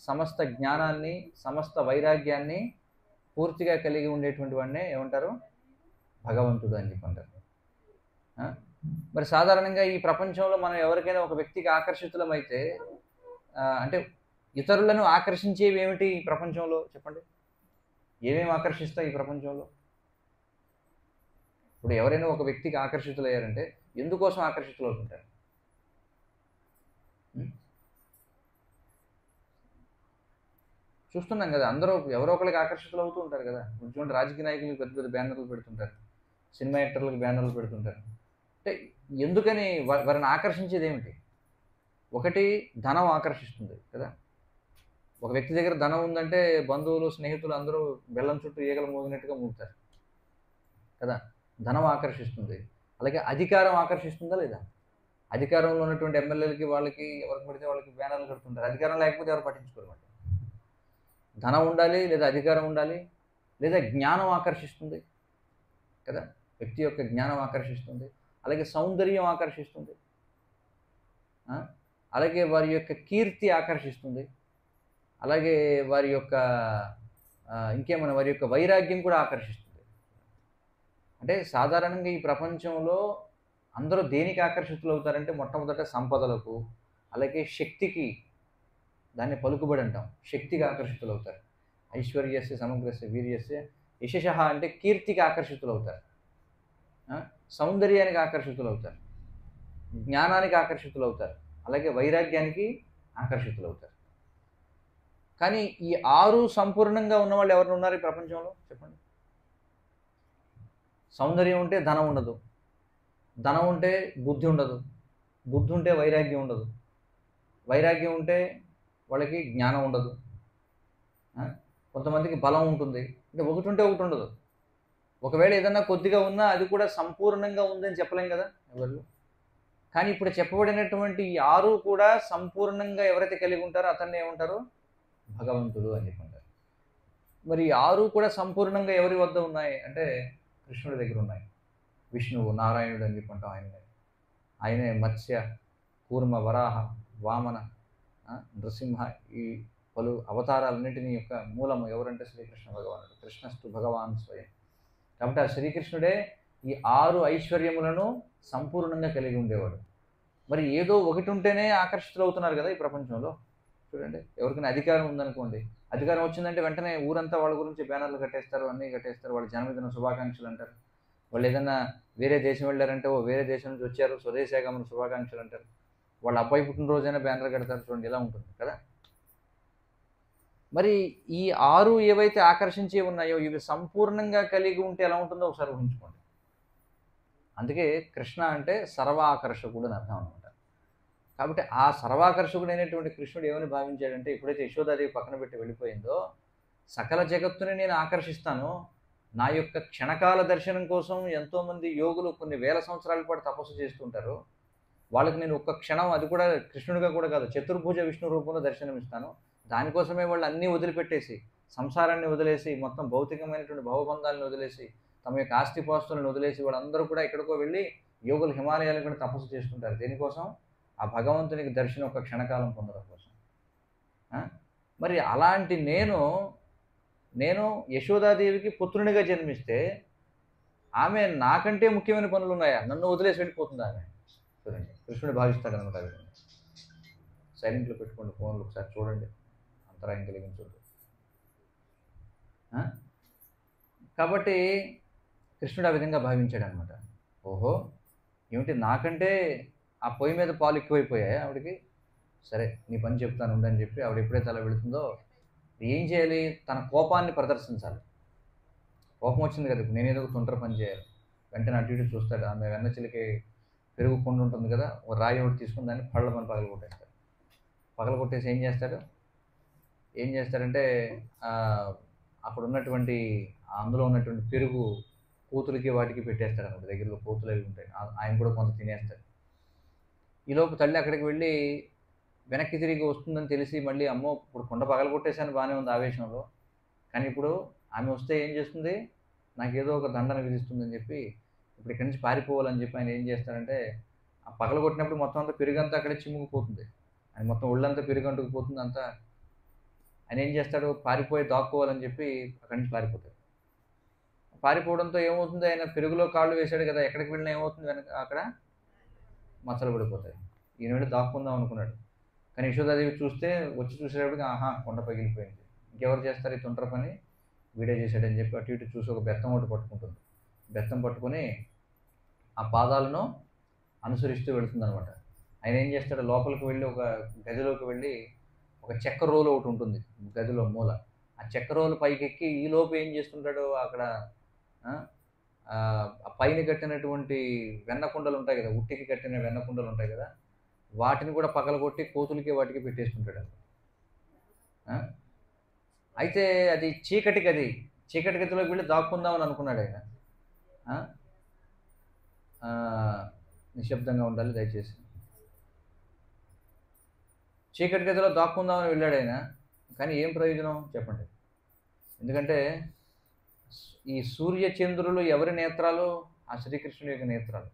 సమస్త జ్ఞానాన్ని, సమస్త వైరాగ్యాన్ని పూర్తిగా కలిగి ఉండేటువంటి వాడినే ఏమంటారు? భగవంతుడు అని చెప్పంటారు. మరి సాధారణంగా ఈ ప్రపంచంలో మనం ఎవరికైనా ఒక వ్యక్తికి ఆకర్షితులమైతే అంటే ఇతరులను ఆకర్షించేవి ఏమిటి ఈ ప్రపంచంలో చెప్పండి? ఏమేమి ఆకర్షిస్తాయి ఈ ప్రపంచంలో? ఇప్పుడు ఎవరైనా ఒక వ్యక్తికి ఆకర్షితులయ్యారంటే ఎందుకోసం ఆకర్షితులు అవుతుంటారు? చూస్తున్నాం కదా, అందరూ ఎవరో ఒకరికి ఆకర్షితులు అవుతూ ఉంటారు కదా. చూడండి, రాజకీయ నాయకులకు పెద్ద పెద్ద బ్యానర్లు పెడుతుంటారు, సినిమా యాక్టర్లకు బ్యానర్లు పెడుతుంటారు. అంటే ఎందుకని వారిని ఆకర్షించేది ఏమిటి? ఒకటి ధనం ఆకర్షిస్తుంది కదా. ఒక వ్యక్తి దగ్గర ధనం ఉందంటే బంధువులు, స్నేహితులు అందరూ బెల్లం చుట్టూ ఈగలు మోగినట్టుగా మోగుతారు కదా. ధనం ఆకర్షిస్తుంది. అలాగే అధికారం ఆకర్షిస్తుందా లేదా? అధికారంలో ఉన్నటువంటి ఎమ్మెల్యేలకి, వాళ్ళకి ఎవరికి పడితే వాళ్ళకి బ్యానర్లు కడుతుంటారు. అధికారం లేకపోతే ఎవరు పట్టించుకోరన్నమాట. ధనం ఉండాలి, లేదా అధికారం ఉండాలి, లేదా జ్ఞానం ఆకర్షిస్తుంది కదా. వ్యక్తి యొక్క జ్ఞానం ఆకర్షిస్తుంది. అలాగే సౌందర్యం ఆకర్షిస్తుంది. అలాగే వారి యొక్క కీర్తి ఆకర్షిస్తుంది. అలాగే వారి యొక్క ఇంకేమైనా వారి యొక్క వైరాగ్యం కూడా ఆకర్షిస్తుంది. అంటే సాధారణంగా ఈ ప్రపంచంలో అందరూ దేనికి ఆకర్షితులు అవుతారంటే మొట్టమొదట సంపదలకు, అలాగే శక్తికి, దాన్ని పలుకుబడి అంటాం, శక్తికి ఆకర్షితులు అవుతారు. ఐశ్వర్యస్య సమగ్రస్య వీర్యస్య యశః అంటే కీర్తికి ఆకర్షితులు అవుతారు, సౌందర్యానికి ఆకర్షితులు అవుతారు, జ్ఞానానికి ఆకర్షితులు అవుతారు, అలాగే వైరాగ్యానికి ఆకర్షితులు అవుతారు. కానీ ఈ 6 సంపూర్ణంగా ఉన్నవాళ్ళు ఎవరు ఉన్నారు ఈ ప్రపంచంలో చెప్పండి? సౌందర్యం ఉంటే ధనం ఉండదు, ధనం ఉంటే బుద్ధి ఉండదు, బుద్ధి ఉంటే వైరాగ్యం ఉండదు, వైరాగ్యం ఉంటే వాళ్ళకి జ్ఞానం ఉండదు, కొంతమందికి బలం ఉంటుంది. అంటే ఒకటి ఉంటే ఒకటి ఉండదు. ఒకవేళ ఏదన్నా కొద్దిగా ఉన్నా అది కూడా సంపూర్ణంగా ఉందని చెప్పలేం కదా ఎవరు. కానీ ఇప్పుడు చెప్పబడినటువంటి ఈ 6 కూడా సంపూర్ణంగా ఎవరైతే కలిగి ఉంటారో అతన్ని ఏమంటారు? భగవంతుడు అని చెప్పుకుంటారు. మరి 6 కూడా సంపూర్ణంగా ఎవరి వద్ద ఉన్నాయి అంటే కృష్ణుడి దగ్గర ఉన్నాయి. విష్ణువు, నారాయణుడు అని చెప్పుకుంటాం ఆయనే మత్స్య, కూర్మ, వరాహ, వామన, నృసింహ, ఈ పలు అవతారాలన్నింటినీ యొక్క మూలము ఎవరంటే శ్రీకృష్ణ భగవానుడు. కృష్ణస్తు భగవాన్ స్వయం. కాబట్టి ఆ శ్రీకృష్ణుడే ఈ 6 ఐశ్వర్యములను సంపూర్ణంగా కలిగి ఉండేవాడు. మరి ఏదో ఒకటి ఉంటేనే ఆకర్షితులు అవుతున్నారు కదా ఈ ప్రపంచంలో. చూడండి, ఎవరికైనా అధికారం ఉందనుకోండి, అధికారం వచ్చిందంటే వెంటనే ఊరంతా వాళ్ళ గురించి బ్యానర్లు కట్టేస్తారు, అన్నీ కట్టేస్తారు, వాళ్ళ జన్మదిన శుభాకాంక్షలు అంటారు. వాళ్ళు ఏదన్నా వేరే దేశం వెళ్ళారంటే ఓ వేరే దేశం నుంచి వచ్చారు, స్వదేశాగమన శుభాకాంక్షలు అంటారు. వాళ్ళ అబ్బాయి పుట్టినరోజైనా బ్యానర్ కడతారు. చూడండి, ఇలా ఉంటుంది కదా. మరి ఈ 6 ఏవైతే ఆకర్షించే ఉన్నాయో ఇవి సంపూర్ణంగా కలిగి ఉంటే ఎలా ఉంటుందో ఒకసారి ఊహించుకోండి. అందుకే కృష్ణ అంటే సర్వాకర్షకుడు అని అర్థం అనమాట. కాబట్టి ఆ సర్వాకర్షకుడైనటువంటి కృష్ణుడు ఏమని భావించాడంటే, ఎప్పుడైతే యశోదాదేవి పక్కన పెట్టి వెళ్ళిపోయిందో, సకల జగత్తుని నేను ఆకర్షిస్తాను, నా యొక్క క్షణకాల దర్శనం కోసం ఎంతోమంది యోగులు కొన్ని వేల సంవత్సరాల పాటు తపస్సు చేస్తుంటారు, వాళ్ళకి నేను ఒక్క క్షణం, అది కూడా కృష్ణుడిగా కూడా కాదు, చతుర్భుజ విష్ణు రూపంలో దర్శనమిస్తాను. దానికోసమే వాళ్ళు అన్నీ వదిలిపెట్టేసి, సంసారాన్ని వదిలేసి, మొత్తం భౌతికమైనటువంటి భవబంధాలను వదిలేసి, తమ యొక్క ఆస్తిపాస్తులను వదిలేసి వాళ్ళందరూ కూడా ఎక్కడికో వెళ్ళి యోగులు హిమాలయాలకు కూడా తపస్సు చేస్తుంటారు. దేనికోసం? ఆ భగవంతునికి దర్శనం ఒక క్షణకాలం పొందడం కోసం. మరి అలాంటి నేను యశోదాదేవికి పుత్రునిగా జన్మిస్తే ఆమె నాకంటే ముఖ్యమైన పనులు ఉన్నాయా? నన్ను వదిలేసి వెళ్ళిపోతుంది ఆమె. చూడండి, కృష్ణుడు భావిస్తాడనమాట. సైలెంట్లో పెట్టుకోండి ఫోన్లు, ఒకసారి చూడండి, అంతరాయం కలిగించొద్దు. కాబట్టి కృష్ణుడు ఆ విధంగా భావించాడనమాట. ఓహో, ఏమిటి నాకంటే ఆ పొయ్యి మీద పాలు ఎక్కువైపోయాయి ఆవిడకి, సరే నీ పని చెప్తాను ఉండని చెప్పి ఆవిడ ఎప్పుడైతే అలా వెళుతుందో ఏం చేయాలి? తన కోపాన్ని ప్రదర్శించాలి. కోపం వచ్చింది కదా, ఇప్పుడు నేనేదో తొందర పని చేయాలి. వెంటనే అటు ఇటు చూస్తాడు. ఆమె వెన్న చిలికి పెరుగు కొండ ఉంటుంది కదా, ఒక రాయి ఒకటి తీసుకుని దాన్ని పళ్ళ పని పగలగొట్టేస్తాడు. పగలగొట్టేసి ఏం చేస్తాడంటే అక్కడ ఉన్నటువంటి అందులో ఉన్నటువంటి పెరుగు కోతులకి వాటికి పెట్టేస్తాడు అన్నమాట. దగ్గరలో కోతులు అవి ఉంటాయి, ఆయన కూడా కొంత తినేస్తాడు. ఈలోపు తల్లి అక్కడికి వెళ్ళి వెనక్కి తిరిగి వస్తుందని తెలిసి మళ్ళీ అమ్మో ఇప్పుడు కొండ పగలగొట్టేసాను, బాగానే ఉంది ఆవేశంలో, కానీ ఇప్పుడు ఆమె వస్తే ఏం చేస్తుంది, నాకేదో ఒక దండన విధిస్తుందని చెప్పి ఇప్పుడు ఇక్కడి నుంచి పారిపోవాలని చెప్పి ఆయన ఏం చేస్తారంటే, ఆ పగలగొట్టినప్పుడు మొత్తం అంతా పెరుగంతా అక్కడే చిమ్ముకుపోతుంది. ఆయన మొత్తం ఒళ్ళంతా పెరుగు అంటుకుపోతుంది అంతా. ఆయన ఏం చేస్తాడు, పారిపోయి దాక్కోవాలని చెప్పి అక్కడి నుంచి పారిపోతాడు. పారిపోవడంతో ఏమవుతుంది, ఆయన పెరుగులో కాళ్ళు వేశాడు కదా, ఎక్కడికి వెళ్ళినా ఏమవుతుంది వెనక అక్కడ మచ్చలు పడిపోతాయి. ఈయన వెళ్ళి దాక్కుందాం అనుకున్నాడు. కానీ యశోదాదేవి చూస్తే, వచ్చి చూసేటప్పటికి ఆహా కొండ పగిలిపోయింది. ఇంకెవరు చేస్తారు ఈ తుంటర పని, వీడే చేశాడని చెప్పి అటు ఇటు చూసి ఒక బెత్తం ఒకటి పట్టుకుంటుంది. బెత్తం పట్టుకొని ఆ పాదాలను అనుసరిస్తూ వెళుతుందనమాట. ఆయన ఏం చేస్తాడు, లోపలికి వెళ్ళి ఒక గదిలోకి వెళ్ళి ఒక చెక్క రోలు ఒకటి ఉంటుంది గదిలో మూల. ఆ చెక్క రోలు పైకెక్కి ఈలోపు ఏం చేస్తుంటాడు అక్కడ, ఆ పైన కట్టినటువంటి వెన్నకుండలు ఉంటాయి కదా, ఉట్టికి కట్టిన వెన్నకుండలు ఉంటాయి కదా, వాటిని కూడా పగలగొట్టి కోతులకి వాటికి పెట్టేస్తుంటాడు. అయితే అది చీకటి గది, చీకటి గదిలోకి వెళ్ళి దాక్కుందామని అనుకున్నాడు ఆయన. నిశ్శబ్దంగా ఉండాలి దయచేసి. చీకటి గదిలో దాక్కుందామని వెళ్ళాడు ఆయన. కానీ ఏం ప్రయోజనం చెప్పండి. ఎందుకంటే ఈ సూర్యచంద్రులు ఎవరి నేత్రాలు, ఆ శ్రీకృష్ణుడి యొక్క నేత్రాలు.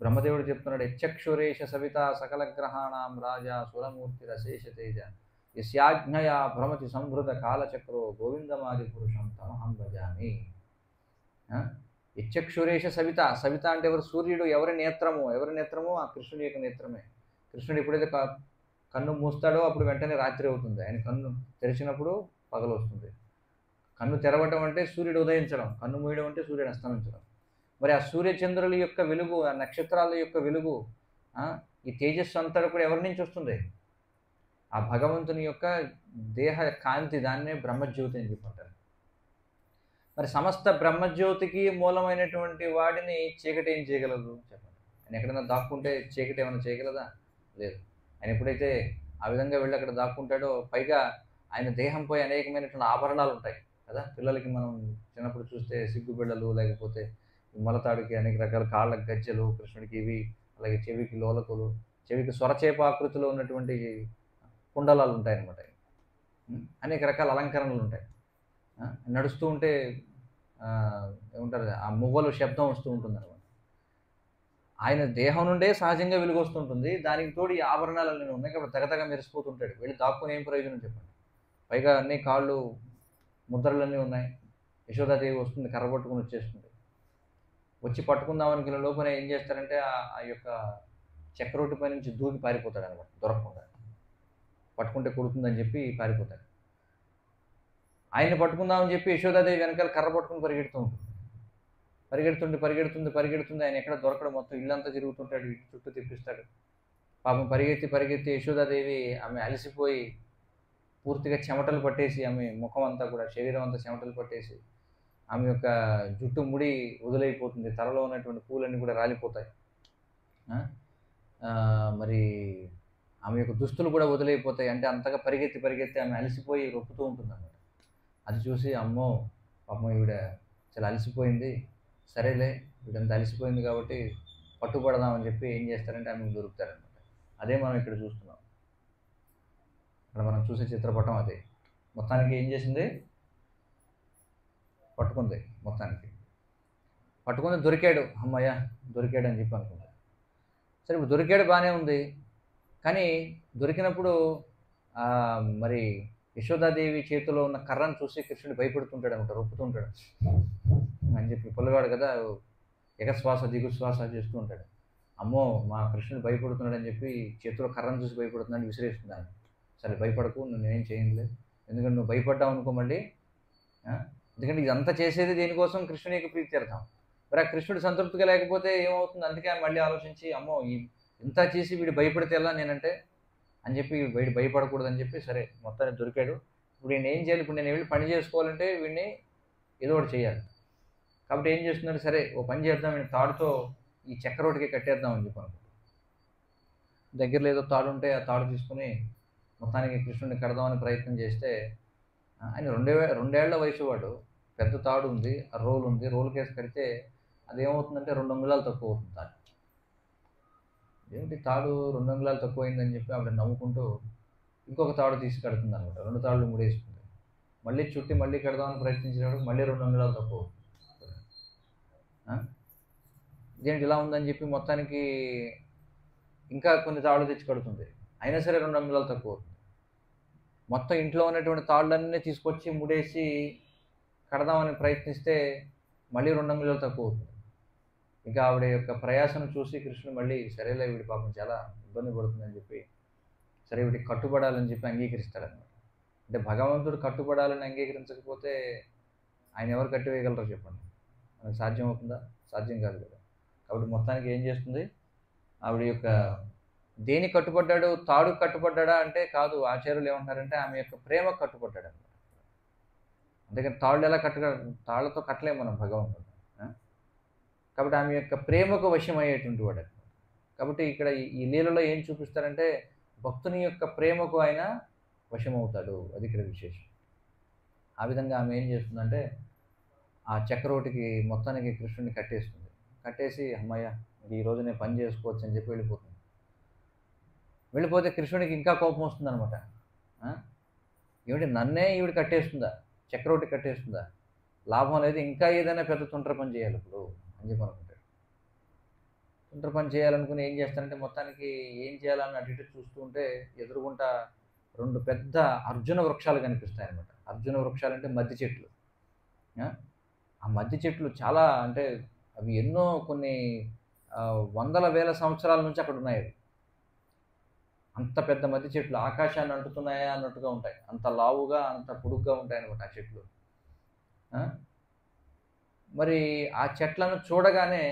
బ్రహ్మదేవుడు చెప్తున్నాడు, యచ్చక్షురేష సవిత సకల గ్రహాణం రాజా సురమూర్తి రశేష తేజ యస్యాజ్ఞయా భ్రమతి సంభృత కాలచక్రో గోవిందమాది పురుషం తమహం భజామి. యచ్చక్షురేష సవిత, సవిత అంటే ఎవరు, సూర్యుడు ఎవరి నేత్రము, ఎవరి నేత్రము ఆ కృష్ణుడి యొక్క నేత్రమే. కృష్ణుడు ఎప్పుడైతే కన్ను మూస్తాడో అప్పుడు వెంటనే రాత్రి అవుతుంది, ఆయన కన్ను తెరిచినప్పుడు పగలు వస్తుంది. కన్ను తెరవటం అంటే సూర్యుడు ఉదయించడం, కన్ను మూయడం అంటే సూర్యుడు అస్తమించడం. మరి ఆ సూర్యచంద్రుల యొక్క వెలుగు, ఆ నక్షత్రాల యొక్క వెలుగు, ఈ తేజస్సు అంతా కూడా ఎవరి నుంచి వస్తుంది, ఆ భగవంతుని యొక్క దేహ కాంతి, దాన్నే బ్రహ్మజ్యోతి అని చెప్పంటారు. మరి సమస్త బ్రహ్మజ్యోతికి మూలమైనటువంటి వాడిని చీకటి ఏం చేయగలదు చెప్పండి. ఆయన ఎక్కడైనా దాక్కుంటే చీకటి ఏమైనా చేయగలదా, లేదు. ఆయన ఎప్పుడైతే ఆ విధంగా వెళ్ళి అక్కడ దాక్కుంటాడో, పైగా ఆయన దేహంపై అనేకమైనటువంటి ఆభరణాలు ఉంటాయి కదా. పిల్లలకి మనం చిన్నప్పుడు చూస్తే సిగ్గుబిళ్ళలు, లేకపోతే మొలతాడికి అనేక రకాల కాళ్ళ గజ్జలు కృష్ణుడికి ఇవి, అలాగే చెవికి లోలకులు, చెవికి స్వరచేప ఆకృతిలో ఉన్నటువంటి కుండలాలు ఉంటాయన్నమాట. అనేక రకాల అలంకరణలు ఉంటాయి. నడుస్తూ ఉంటే ఏమంటారు, ఆ మువ్వలు శబ్దం వస్తూ ఉంటుంది అనమాట. ఆయన దేహం నుండే సహజంగా వెలుగు వస్తుంటుంది, దానికి తోడు ఈ ఆభరణాలన్నీ ఉన్నాయి కాబట్టి తగతగా మెరిసిపోతుంటాడు. వెళ్ళి దాక్కుని ఏం ప్రయోజనం చెప్పండి. పైగా అన్ని కాళ్ళు ముద్రలన్నీ ఉన్నాయి. యశోదాదేవి వస్తుంది, కర్ర పట్టుకుని వచ్చేస్తుంది. వచ్చి పట్టుకుందామని లోపల ఏం చేస్తారంటే ఆ యొక్క చక్రొట్టి పై నుంచి దూకి పారిపోతాడు అనమాట, దొరకకుండా. పట్టుకుంటే కొడుతుందని చెప్పి పారిపోతాడు. ఆయన్ని పట్టుకుందామని చెప్పి యశోదాదేవి వెనకాల కర్ర పట్టుకుని పరిగెడుతుంది. ఆయన ఎక్కడ దొరకడం, మొత్తం ఇల్లంతా తిరుగుతుంటాడు, ఇటు చుట్టూ తిప్పిస్తాడు. పాపం పరిగెత్తి యశోదాదేవి ఆమె అలసిపోయి పూర్తిగా చెమటలు పట్టేసి, ఆమె ముఖం అంతా కూడా, శరీరం అంతా చెమటలు పట్టేసి, ఆమె యొక్క జుట్టు ముడి వదిలైపోతుంది, తలలో ఉన్నటువంటి పూలన్నీ కూడా రాలిపోతాయి. మరి ఆమె యొక్క దుస్తులు కూడా వదిలైపోతాయి. అంటే అంతగా పరిగెత్తి ఆమె అలసిపోయి రొప్పుతూ ఉంటుంది అన్నమాట. అది చూసి అమ్మో పాపం ఈవిడ చాలా అలసిపోయింది, సరేలే వీడంతా అలసిపోయింది కాబట్టి పట్టుబడదామని చెప్పి ఏం చేస్తారంటే ఆమెకు దొరుకుతారనమాట. అదే మనం ఇక్కడ చూస్తున్నాం. ఇక్కడ మనం చూసే చిత్రపటం అదే. మొత్తానికి ఏం చేసింది, పట్టుకుంది. పట్టుకుంది, దొరికాడు, అమ్మయ్య దొరికాడు అని చెప్పి అనుకుంటారు. సరే ఇప్పుడు దొరికాడు బాగానే ఉంది, కానీ దొరికినప్పుడు మరి యశోదాదేవి చేతిలో ఉన్న కర్రను చూసి కృష్ణుడు భయపడుతుంటాడు అనమాట, రొప్పుతుంటాడు అని చెప్పి. పిల్లవాడు కదా, ఎగశ్వాస దిగుశ్వాస చేస్తూ ఉంటాడు. అమ్మో మా కృష్ణుడు భయపడుతున్నాడు అని చెప్పి చేతిలో కర్రను చూసి భయపడుతున్నాడు, విసిరేస్తున్నాను. సరే భయపడకు, నేనేం చేయలేదు, ఎందుకంటే నువ్వు భయపడ్డావు అనుకో మళ్ళీ. ఎందుకంటే ఇదంతా చేసేది దేనికోసం, కృష్ణుని యొక్క ప్రీత్యర్థం. మరి ఆ కృష్ణుడు సంతృప్తిగా లేకపోతే ఏమవుతుంది, అందుకే ఆయన మళ్ళీ ఆలోచించి అమ్మో ఇంత చేసి వీడు భయపడితే ఎలా నేనంటే అని చెప్పి, వీడు భయపడకూడదని చెప్పి సరే మొత్తాన్ని దొరికాడు. ఇప్పుడు నేను ఏం చేయాలి, ఇప్పుడు నేను వెళ్ళి పని చేసుకోవాలంటే వీడిని ఏదో ఒకటి చేయాలి. కాబట్టి ఏం చేస్తున్నారు, సరే ఓ పని చేద్దాం, వీడిని తాడుతో ఈ చక్రరోటికి కట్టేద్దాం అని చెప్పి అనుకుంటాను. దగ్గరలో ఏదో తాడు ఉంటే ఆ తాడు తీసుకుని మొత్తానికి కృష్ణుడిని కడదామని ప్రయత్నం చేస్తే, ఆయన రెండేళ్ల వయసు వాడు, పెద్ద తాడు ఉంది, ఆ రోలు ఉంది, రోలు కేసు కడితే అదేమవుతుందంటే 2 అంగుళాలు తక్కువ అవుతుంది తాడు. ఏమిటి తాడు 2 అంగుళాలు తక్కువ అయిందని చెప్పి ఆవిడ నవ్వుకుంటూ ఇంకొక తాడు తీసి కడుతుంది అనమాట. 2 తాళ్ళు ముడేస్తుంది. మళ్ళీ చుట్టి మళ్ళీ కడదామని ప్రయత్నించినప్పుడు మళ్ళీ 2 అంగుళాలు తక్కువ. ఇదేంటి ఇలా ఉందని చెప్పి మొత్తానికి ఇంకా కొన్ని తాళ్ళు తెచ్చి కడుతుంది. అయినా సరే 2 అంగుళాలు తక్కువ అవుతుంది. మొత్తం ఇంట్లో ఉన్నటువంటి తాళ్ళన్నీ తీసుకొచ్చి ముడేసి కడదామని ప్రయత్నిస్తే మళ్ళీ 2 అంగుళాలు తక్కువ అవుతుంది. ఇంకా ఆవిడ యొక్క ప్రయాసను చూసి కృష్ణుడు మళ్ళీ సరేలే వీడి పాపం చాలా ఇబ్బంది పడుతుందని చెప్పి సరే వీడికి కట్టుబడాలని చెప్పి అంగీకరిస్తాడన్నమాట. అంటే భగవంతుడు కట్టుబడాలని అంగీకరించకపోతే ఆయన ఎవరు కట్టివేయగలరో చెప్పండి? మనకు సాధ్యం అవుతుందా? సాధ్యం కాదు కదా. కాబట్టి మొత్తానికి ఏం చేస్తుంది ఆవిడ యొక్క దేని కట్టుబడ్డాడు? తాడు కట్టుబడ్డా అంటే కాదు. ఆచార్యులు ఏమంటున్నారంటే ఆమె యొక్క ప్రేమ కట్టుబడ్డాడు అనమాట. అందుకని తాళ్ళు ఎలా తాళ్ళతో కట్టలేము మనం భగవంతుడు. కాబట్టి ఆమె యొక్క ప్రేమకు వశమయ్యేటువంటి వాడు అనమాట. కాబట్టి ఇక్కడ ఈ లీలలో ఏం చూపిస్తారంటే భక్తుని యొక్క ప్రేమకు ఆయన వశమవుతాడు. అది ఇక్కడ విశేషం. ఆ విధంగా ఆమె ఏం చేస్తుందంటే ఆ చక్రవర్తికి మొత్తానికి కృష్ణుడిని కట్టేస్తుంది. కట్టేసి అమ్మయ్య ఈరోజు నేను పని చేసుకోవచ్చు అని చెప్పి వెళ్ళిపోతుంది. వెళ్ళిపోతే కృష్ణుడికి ఇంకా కోపం వస్తుంది అనమాట. ఏమిటి నన్నే ఈవిడ కట్టేస్తుందా, చక్రవర్తి కట్టేస్తుందా, లాభం లేదు, ఇంకా ఏదైనా పెద్ద తుంట్ర పని చేయాలి ఇప్పుడు అని చెప్పి అనుకుంటాడు. తుంట్ర పని చేయాలనుకుని ఏం చేస్తానంటే మొత్తానికి ఏం చేయాలని అటు ఇటు చూస్తూ ఉంటే ఎదురుగుంటా 2 పెద్ద అర్జున వృక్షాలు కనిపిస్తాయి అన్నమాట. అర్జున వృక్షాలు అంటే మద్ది చెట్లు. ఆ మద్ది చెట్లు చాలా అంటే అవి ఎన్నో కొన్ని వందల వేల సంవత్సరాల నుంచి అక్కడ ఉన్నాయి. అవి అంత పెద్ద మద్ది చెట్లు ఆకాశాన్ని అంటుతున్నాయా అన్నట్టుగా ఉంటాయి. అంత లావుగా అంత పొడుగ్గా ఉంటాయి అన్నమాట ఆ చెట్లు. మరి ఆ చెట్లను చూడగానే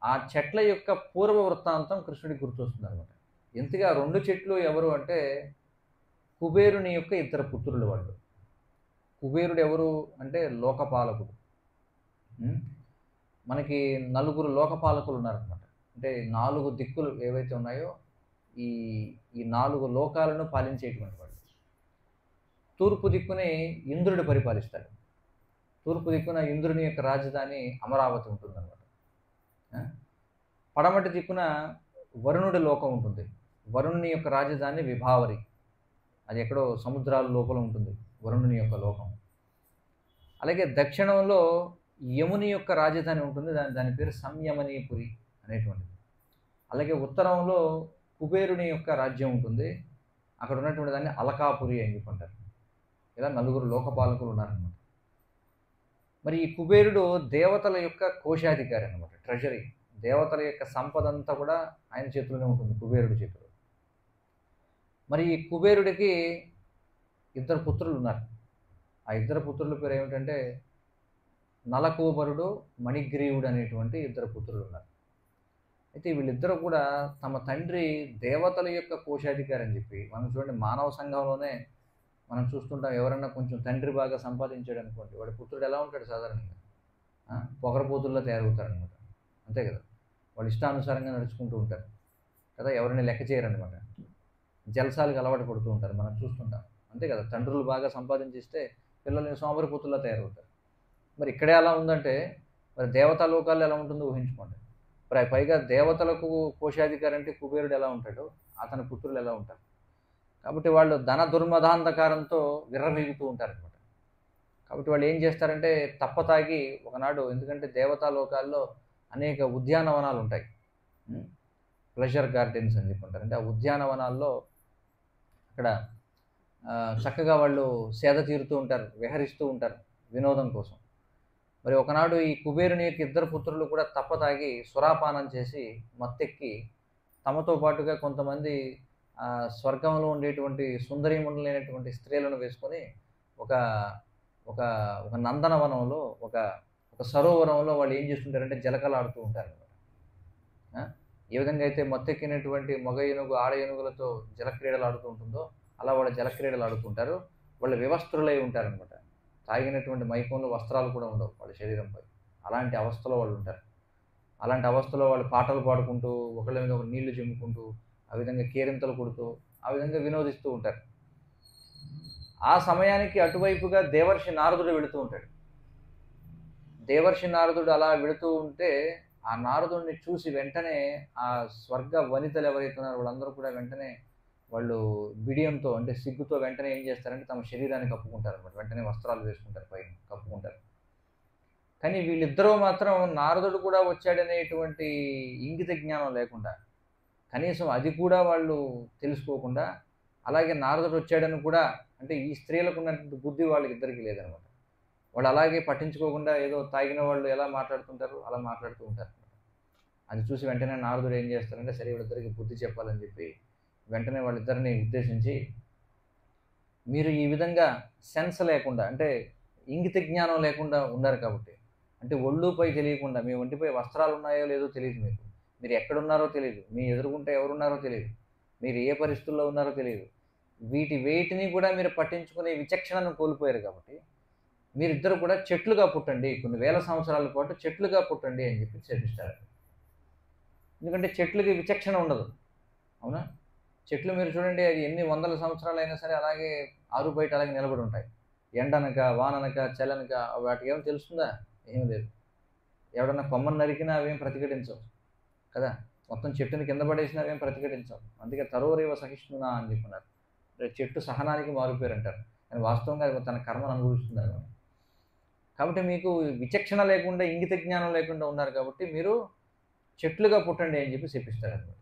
ఆ చెట్ల యొక్క పూర్వ వృత్తాంతం కృష్ణుడికి గుర్తొస్తుంది అనమాట. ఎంతగా 2 చెట్లు ఎవరు అంటే కుబేరుని యొక్క 2 పుత్రులు వాళ్ళు. కుబేరుడు ఎవరు అంటే లోకపాలకుడు. మనకి 4 లోకపాలకులు ఉన్నారనమాట. అంటే 4 దిక్కులు ఏవైతే ఉన్నాయో ఈ 4 లోకాలను పాలించేటువంటి వాళ్ళు. తూర్పు దిక్కుని ఇంద్రుడు పరిపాలిస్తాడు. తూర్పు దిక్కున ఇంద్రుని యొక్క రాజధాని అమరావతి ఉంటుందన్నమాట. పడమటి దిక్కున వరుణుడి లోకం ఉంటుంది. వరుణుని యొక్క రాజధాని విభావరి. అది ఎక్కడో సముద్రాల లోపల ఉంటుంది వరుణుని యొక్క లోకం. అలాగే దక్షిణంలో యముని యొక్క రాజధాని ఉంటుంది. దాని పేరు సంయమనీపురి అనేటువంటిది. అలాగే ఉత్తరంలో కుబేరుని యొక్క రాజ్యం ఉంటుంది. అక్కడ ఉన్నటువంటి దాన్ని అలకాపురి అని చెప్పుకుంటారు. ఇలా 4 లోకపాలకులు ఉన్నారన్నమాట. మరి ఈ కుబేరుడు దేవతల యొక్క కోశాధికారి అన్నమాట, ట్రెజరీ. దేవతల యొక్క సంపద అంతా కూడా ఆయన చేతిలోనే ఉంటుంది, కుబేరుడి చేతిలో. మరి ఈ కుబేరుడికి 2 పుత్రులు ఉన్నారు. ఆ 2 పుత్రుల పేరు ఏమిటంటే నలకూబరుడు, మణిగ్రీవుడు అనేటువంటి 2 పుత్రులు ఉన్నారు. అయితే వీళ్ళిద్దరూ కూడా తమ తండ్రి దేవతల యొక్క కోశాధికారి అని చెప్పి మనం చూడండి, మానవ సంఘంలోనే మనం చూస్తుంటాం. ఎవరన్నా కొంచెం తండ్రి బాగా సంపాదించాడు అనుకోండి, వాడి పుత్రుడు ఎలా ఉంటాడు సాధారణంగా? పొగరపోతుల్లో తయారవుతారనమాట. అంతే కదా. వాళ్ళు ఇష్టానుసారంగా నడుచుకుంటూ ఉంటారు కదా, ఎవరిని లెక్క చేయరనమాట. జలసాలకు అలవాటు పడుతూ ఉంటారు, మనం చూస్తుంటాం. అంతే కదా. తండ్రులు బాగా సంపాదించిస్తే పిల్లల్ని సోమరిపోతుల్లో తయారవుతారు. మరి ఇక్కడే అలా ఉందంటే మరి దేవతా లోకాల్లో ఎలా ఉంటుందో ఊహించుకోండి. పైగా దేవతలకు కోశాధికారి అంటే కుబేరుడు ఎలా ఉంటాడో అతని పుత్రులు ఎలా ఉంటారు. కాబట్టి వాళ్ళు ధన దుర్మదాంధకారంతో విర్రవీగుతూ ఉంటారనమాట. కాబట్టి వాళ్ళు ఏం చేస్తారంటే తప్పతాగి ఒకనాడు, ఎందుకంటే దేవతా లోకాల్లో అనేక ఉద్యానవనాలు ఉంటాయి, ప్లెజర్ గార్డెన్స్ అని చెప్పుకుంటారు. అంటే ఆ ఉద్యానవనాల్లో అక్కడ చక్కగా వాళ్ళు సేద తీరుతూ ఉంటారు, విహరిస్తూ ఉంటారు వినోదం కోసం. మరి ఒకనాడు ఈ కుబేరుని యొక్క 2 పుత్రులు కూడా తప్పతాగి సురాపానం చేసి మత్తెక్కి తమతో పాటుగా కొంతమంది స్వర్గంలో ఉండేటువంటి సుందరీమణులైనటువంటి స్త్రీలను వేసుకొని ఒక ఒక ఒక నందనవనంలో ఒక సరోవరంలో వాళ్ళు ఏం చేస్తుంటారంటే జలకలాడుతూ ఉంటారు. ఏ విధంగా అయితే మత్తెక్కినటువంటి మగ ఏనుగు ఆడ ఏనుగులతో జలక్రీడలు ఆడుతూ ఉంటుందో అలా వాళ్ళు జలక్రీడలు ఆడుతుంటారు. వాళ్ళు వివస్త్రులై ఉంటారనమాట. తాగినటువంటి మైకంలో వస్త్రాలు కూడా ఉండవు వాళ్ళ శరీరంపై. అలాంటి అవస్థలో వాళ్ళు ఉంటారు. అలాంటి అవస్థలో వాళ్ళు పాటలు పాడుకుంటూ ఒకళ్ళ మీద ఒక నీళ్లు చెమ్ముకుంటూ ఆ విధంగా కేరింతలు కొడుతూ ఆ విధంగా వినోదిస్తూ ఉంటారు. ఆ సమయానికి అటువైపుగా దేవర్షి నారదుడు వెళుతూ ఉంటాడు. దేవర్షి నారదుడు అలా వెళుతూ ఉంటే ఆ నారదుడిని చూసి వెంటనే ఆ స్వర్గ వనితలు ఎవరైతే ఉన్నారో వాళ్ళందరూ కూడా వెంటనే వాళ్ళు బిడియంతో అంటే సిగ్గుతో వెంటనే ఏం చేస్తారంటే తమ శరీరాన్ని కప్పుకుంటారు అనమాట. వెంటనే వస్త్రాలు వేసుకుంటారు, పైన కప్పుకుంటారు. కానీ వీళ్ళిద్దరూ మాత్రం నారదుడు కూడా వచ్చాడనేటువంటి ఇంగిత జ్ఞానం లేకుండా, కనీసం అది కూడా వాళ్ళు తెలుసుకోకుండా, అలాగే నారదుడు వచ్చాడని కూడా అంటే ఈ స్త్రీలకు ఉన్నటువంటి బుద్ధి వాళ్ళకిద్దరికీ లేదనమాట. వాళ్ళు అలాగే పట్టించుకోకుండా ఏదో తాగిన వాళ్ళు ఎలా మాట్లాడుతుంటారు అలా మాట్లాడుతూ ఉంటారు. అది చూసి వెంటనే నారదుడు ఏం చేస్తారంటే సరే వీళ్ళిద్దరికి బుద్ధి చెప్పాలని చెప్పి వెంటనే వాళ్ళిద్దరిని ఉద్దేశించి, మీరు ఈ విధంగా సెన్స్ లేకుండా అంటే ఇంగిత జ్ఞానం లేకుండా ఉన్నారు కాబట్టి, అంటే ఒళ్ళుపై తెలియకుండా మీ ఒంటిపై వస్త్రాలు ఉన్నాయో లేదో తెలియదు మీకు, మీరు ఎక్కడున్నారో తెలియదు, మీ ఎదురుగుంటే ఎవరున్నారో తెలియదు, మీరు ఏ పరిస్థితుల్లో ఉన్నారో తెలియదు, వేటిని కూడా మీరు పట్టించుకునే విచక్షణను కోల్పోయారు కాబట్టి మీరిద్దరు కూడా చెట్లుగా పుట్టండి, కొన్ని వేల సంవత్సరాల పాటు చెట్లుగా పుట్టండి అని చెప్పి శపిస్తారు. ఎందుకంటే చెట్లకి విచక్షణ ఉండదు, అవునా? చెట్లు మీరు చూడండి, అది ఎన్ని వందల సంవత్సరాలైనా సరే అలాగే ఆరు బయట అలాగే నిలబడి ఉంటాయి. ఎండనక వాననక చల్లనక వాటికి ఏమో తెలుస్తుందా? ఏం లేదు. ఎవడన్నా కొమ్మను నరికినా అవేం ప్రతిఘటించవు కదా, మొత్తం చెట్టుని కింద పడేసినా అవేం ప్రతిఘటించవు. అందుకే తరోరేవ సహిష్ణునా అని చెప్పినారు. చెట్టు సహనానికి మారుపేరు అంటారు, కానీ వాస్తవంగా అది తన కర్మను అనుభవిస్తుంది అనమాట. కాబట్టి మీకు విచక్షణ లేకుండా ఇంగిత జ్ఞానం లేకుండా ఉన్నారు కాబట్టి మీరు చెట్లుగా పుట్టండి అని చెప్పి శపిస్తారు అనమాట.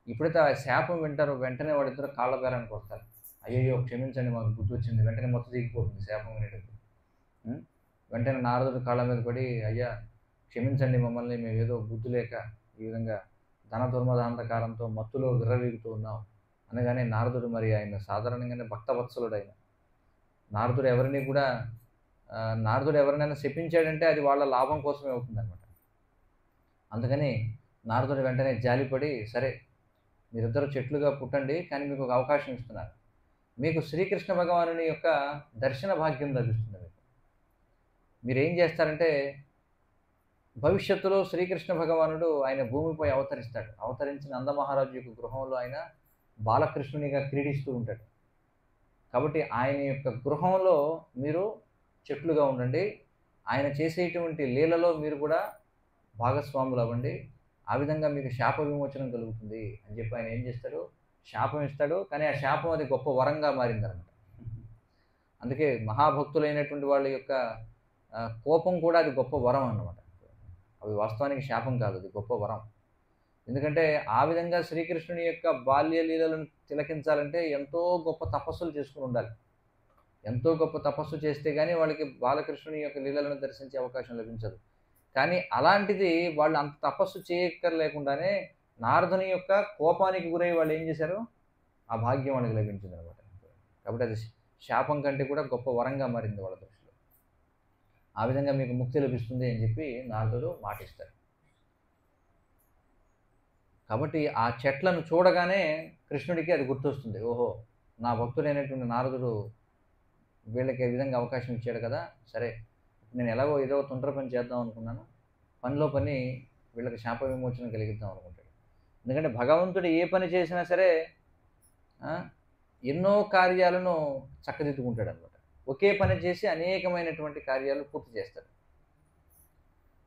ఎప్పుడైతే ఆ శాపం వింటారో వెంటనే వాడిద్దరు కాళ్ళ బేరానికి వస్తారు. అయ్యయ్యో క్షమించండి మాకు బుద్ధి వచ్చింది, వెంటనే మొత్తం దిగిపోతుంది శాపం వినేటప్పుడు. వెంటనే నారదుడు కాళ్ళ మీద పడి, అయ్యా క్షమించండి మమ్మల్ని, మేము ఏదో బుద్ధి లేక ఈ విధంగా ధన దుర్మదాంధకారంతో మత్తులో విర్రవీగుతూ ఉన్నాం అనగానే నారదుడు మరి ఆయన సాధారణంగానే భక్తవత్సలుడు ఆయన. నారదుడు ఎవరిని కూడా నారదుడు ఎవరినైనా శపించాడంటే అది వాళ్ళ లాభం కోసమే అవుతుందన్నమాట. అందుకని నారదుడు వెంటనే జాలిపడి, సరే మీరిద్దరు చెట్లుగా పుట్టండి, కానీ మీకు ఒక అవకాశం ఇస్తున్నారు, మీకు శ్రీకృష్ణ భగవానుని యొక్క దర్శన భాగ్యం లభిస్తుంది. మీకు మీరేం చేస్తారంటే భవిష్యత్తులో శ్రీకృష్ణ భగవానుడు ఆయన భూమిపై అవతరిస్తాడు. అవతరించి నందమహారాజు యొక్క గృహంలో ఆయన బాలకృష్ణునిగా క్రీడిస్తూ ఉంటాడు. కాబట్టి ఆయన యొక్క గృహంలో మీరు చెట్లుగా ఉండండి, ఆయన చేసేటువంటి లీలలో మీరు కూడా భాగస్వాములు అవ్వండి, ఆ విధంగా మీకు శాప విమోచనం కలుగుతుంది అని చెప్పి ఆయన ఏం చేస్తాడు, శాపం ఇస్తాడు. కానీ ఆ శాపం అది గొప్ప వరంగా మారిందనమాట. అందుకే మహాభక్తులైనటువంటి వాళ్ళ యొక్క కోపం కూడా అది గొప్ప వరం అన్నమాట. అవి వాస్తవానికి శాపం కాదు, అది గొప్ప వరం. ఎందుకంటే ఆ విధంగా శ్రీకృష్ణుని యొక్క బాల్య లీలలను తిలకించాలంటే ఎంతో గొప్ప తపస్సులు చేసుకుని ఉండాలి. ఎంతో గొప్ప తపస్సు చేస్తే కానీ వాళ్ళకి బాలకృష్ణుని యొక్క లీలలను దర్శించే అవకాశం లభించదు. కానీ అలాంటిది వాళ్ళు అంత తపస్సు చేయక్కర్లేకుండానే నారదుని యొక్క కోపానికి గురై వాళ్ళు ఏం చేశారు, ఆ భాగ్యం వాళ్ళకి లభించింది అనమాట. కాబట్టి అది శాపం కంటే కూడా గొప్ప వరంగా మారింది వాళ్ళ దృష్టిలో. ఆ విధంగా మీకు ముక్తి లభిస్తుంది అని చెప్పి నారదుడు మాటిస్తాడు. కాబట్టి ఆ చెట్లను చూడగానే కృష్ణుడికి అది గుర్తొస్తుంది, ఓహో నా భక్తుడైనటువంటి నారదుడు వీళ్ళకి ఈ విధంగా అవకాశం ఇచ్చాడు కదా, సరే నేను ఎలాగో ఏదో తొందర పని చేద్దాం అనుకున్నాను, పనిలో పని వీళ్ళకి శాప విమోచనం కలిగిద్దాం అనుకుంటాడు. ఎందుకంటే భగవంతుడు ఏ పని చేసినా సరే ఎన్నో కార్యాలను చక్కదిద్దుకుంటాడు అనమాట. ఒకే పని చేసి అనేకమైనటువంటి కార్యాలు పూర్తి చేస్తాడు.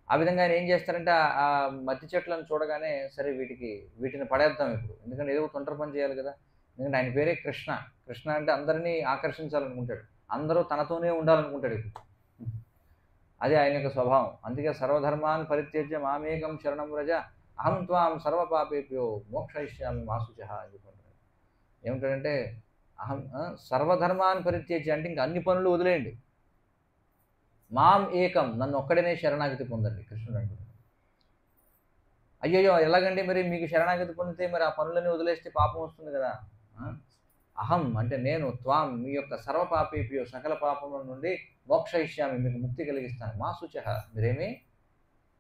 ఆ విధంగా ఆయన ఏం చేస్తారంటే ఆ మధ్య చెట్లను చూడగానే సరే వీటిని పడేద్దాం ఇప్పుడు, ఎందుకంటే ఏదో తొందర పని చేయాలి కదా. ఎందుకంటే ఆయన పేరే కృష్ణ. కృష్ణ అంటే అందరినీ ఆకర్షించాలనుకుంటాడు, అందరూ తనతోనే ఉండాలనుకుంటాడు ఇప్పుడు. అది ఆయన యొక్క స్వభావం. అందుకే సర్వధర్మాన్ పరిత్యజ్య మామేకం శరణం వ్రజ అహం త్వాం సర్వపాపేభ్యో మోక్షయిష్యామి మా శుచః అని చెప్పుకుంటాడు. ఏమిటంటే అహం సర్వధర్మాన్ పరిత్యజ్య అంటే ఇంకా అన్ని పనులు వదిలేయండి, మాం ఏకం నన్ను ఒక్కడనే శరణాగతి పొందండి కృష్ణుడు అంటున్నాడు. అయ్యయ్యో ఎలాగండి మరి, మీకు శరణాగతి పొందితే మరి ఆ పనులన్నీ వదిలేస్తే పాపం వస్తుంది కదా. అహం అంటే నేను, త్వాం మీ యొక్క సర్వపాపేభ్యో సకల పాపముల నుండి మోక్షయిష్యామి మీకు ముక్తి కలిగిస్తాను, మా శుచః మీరేమీ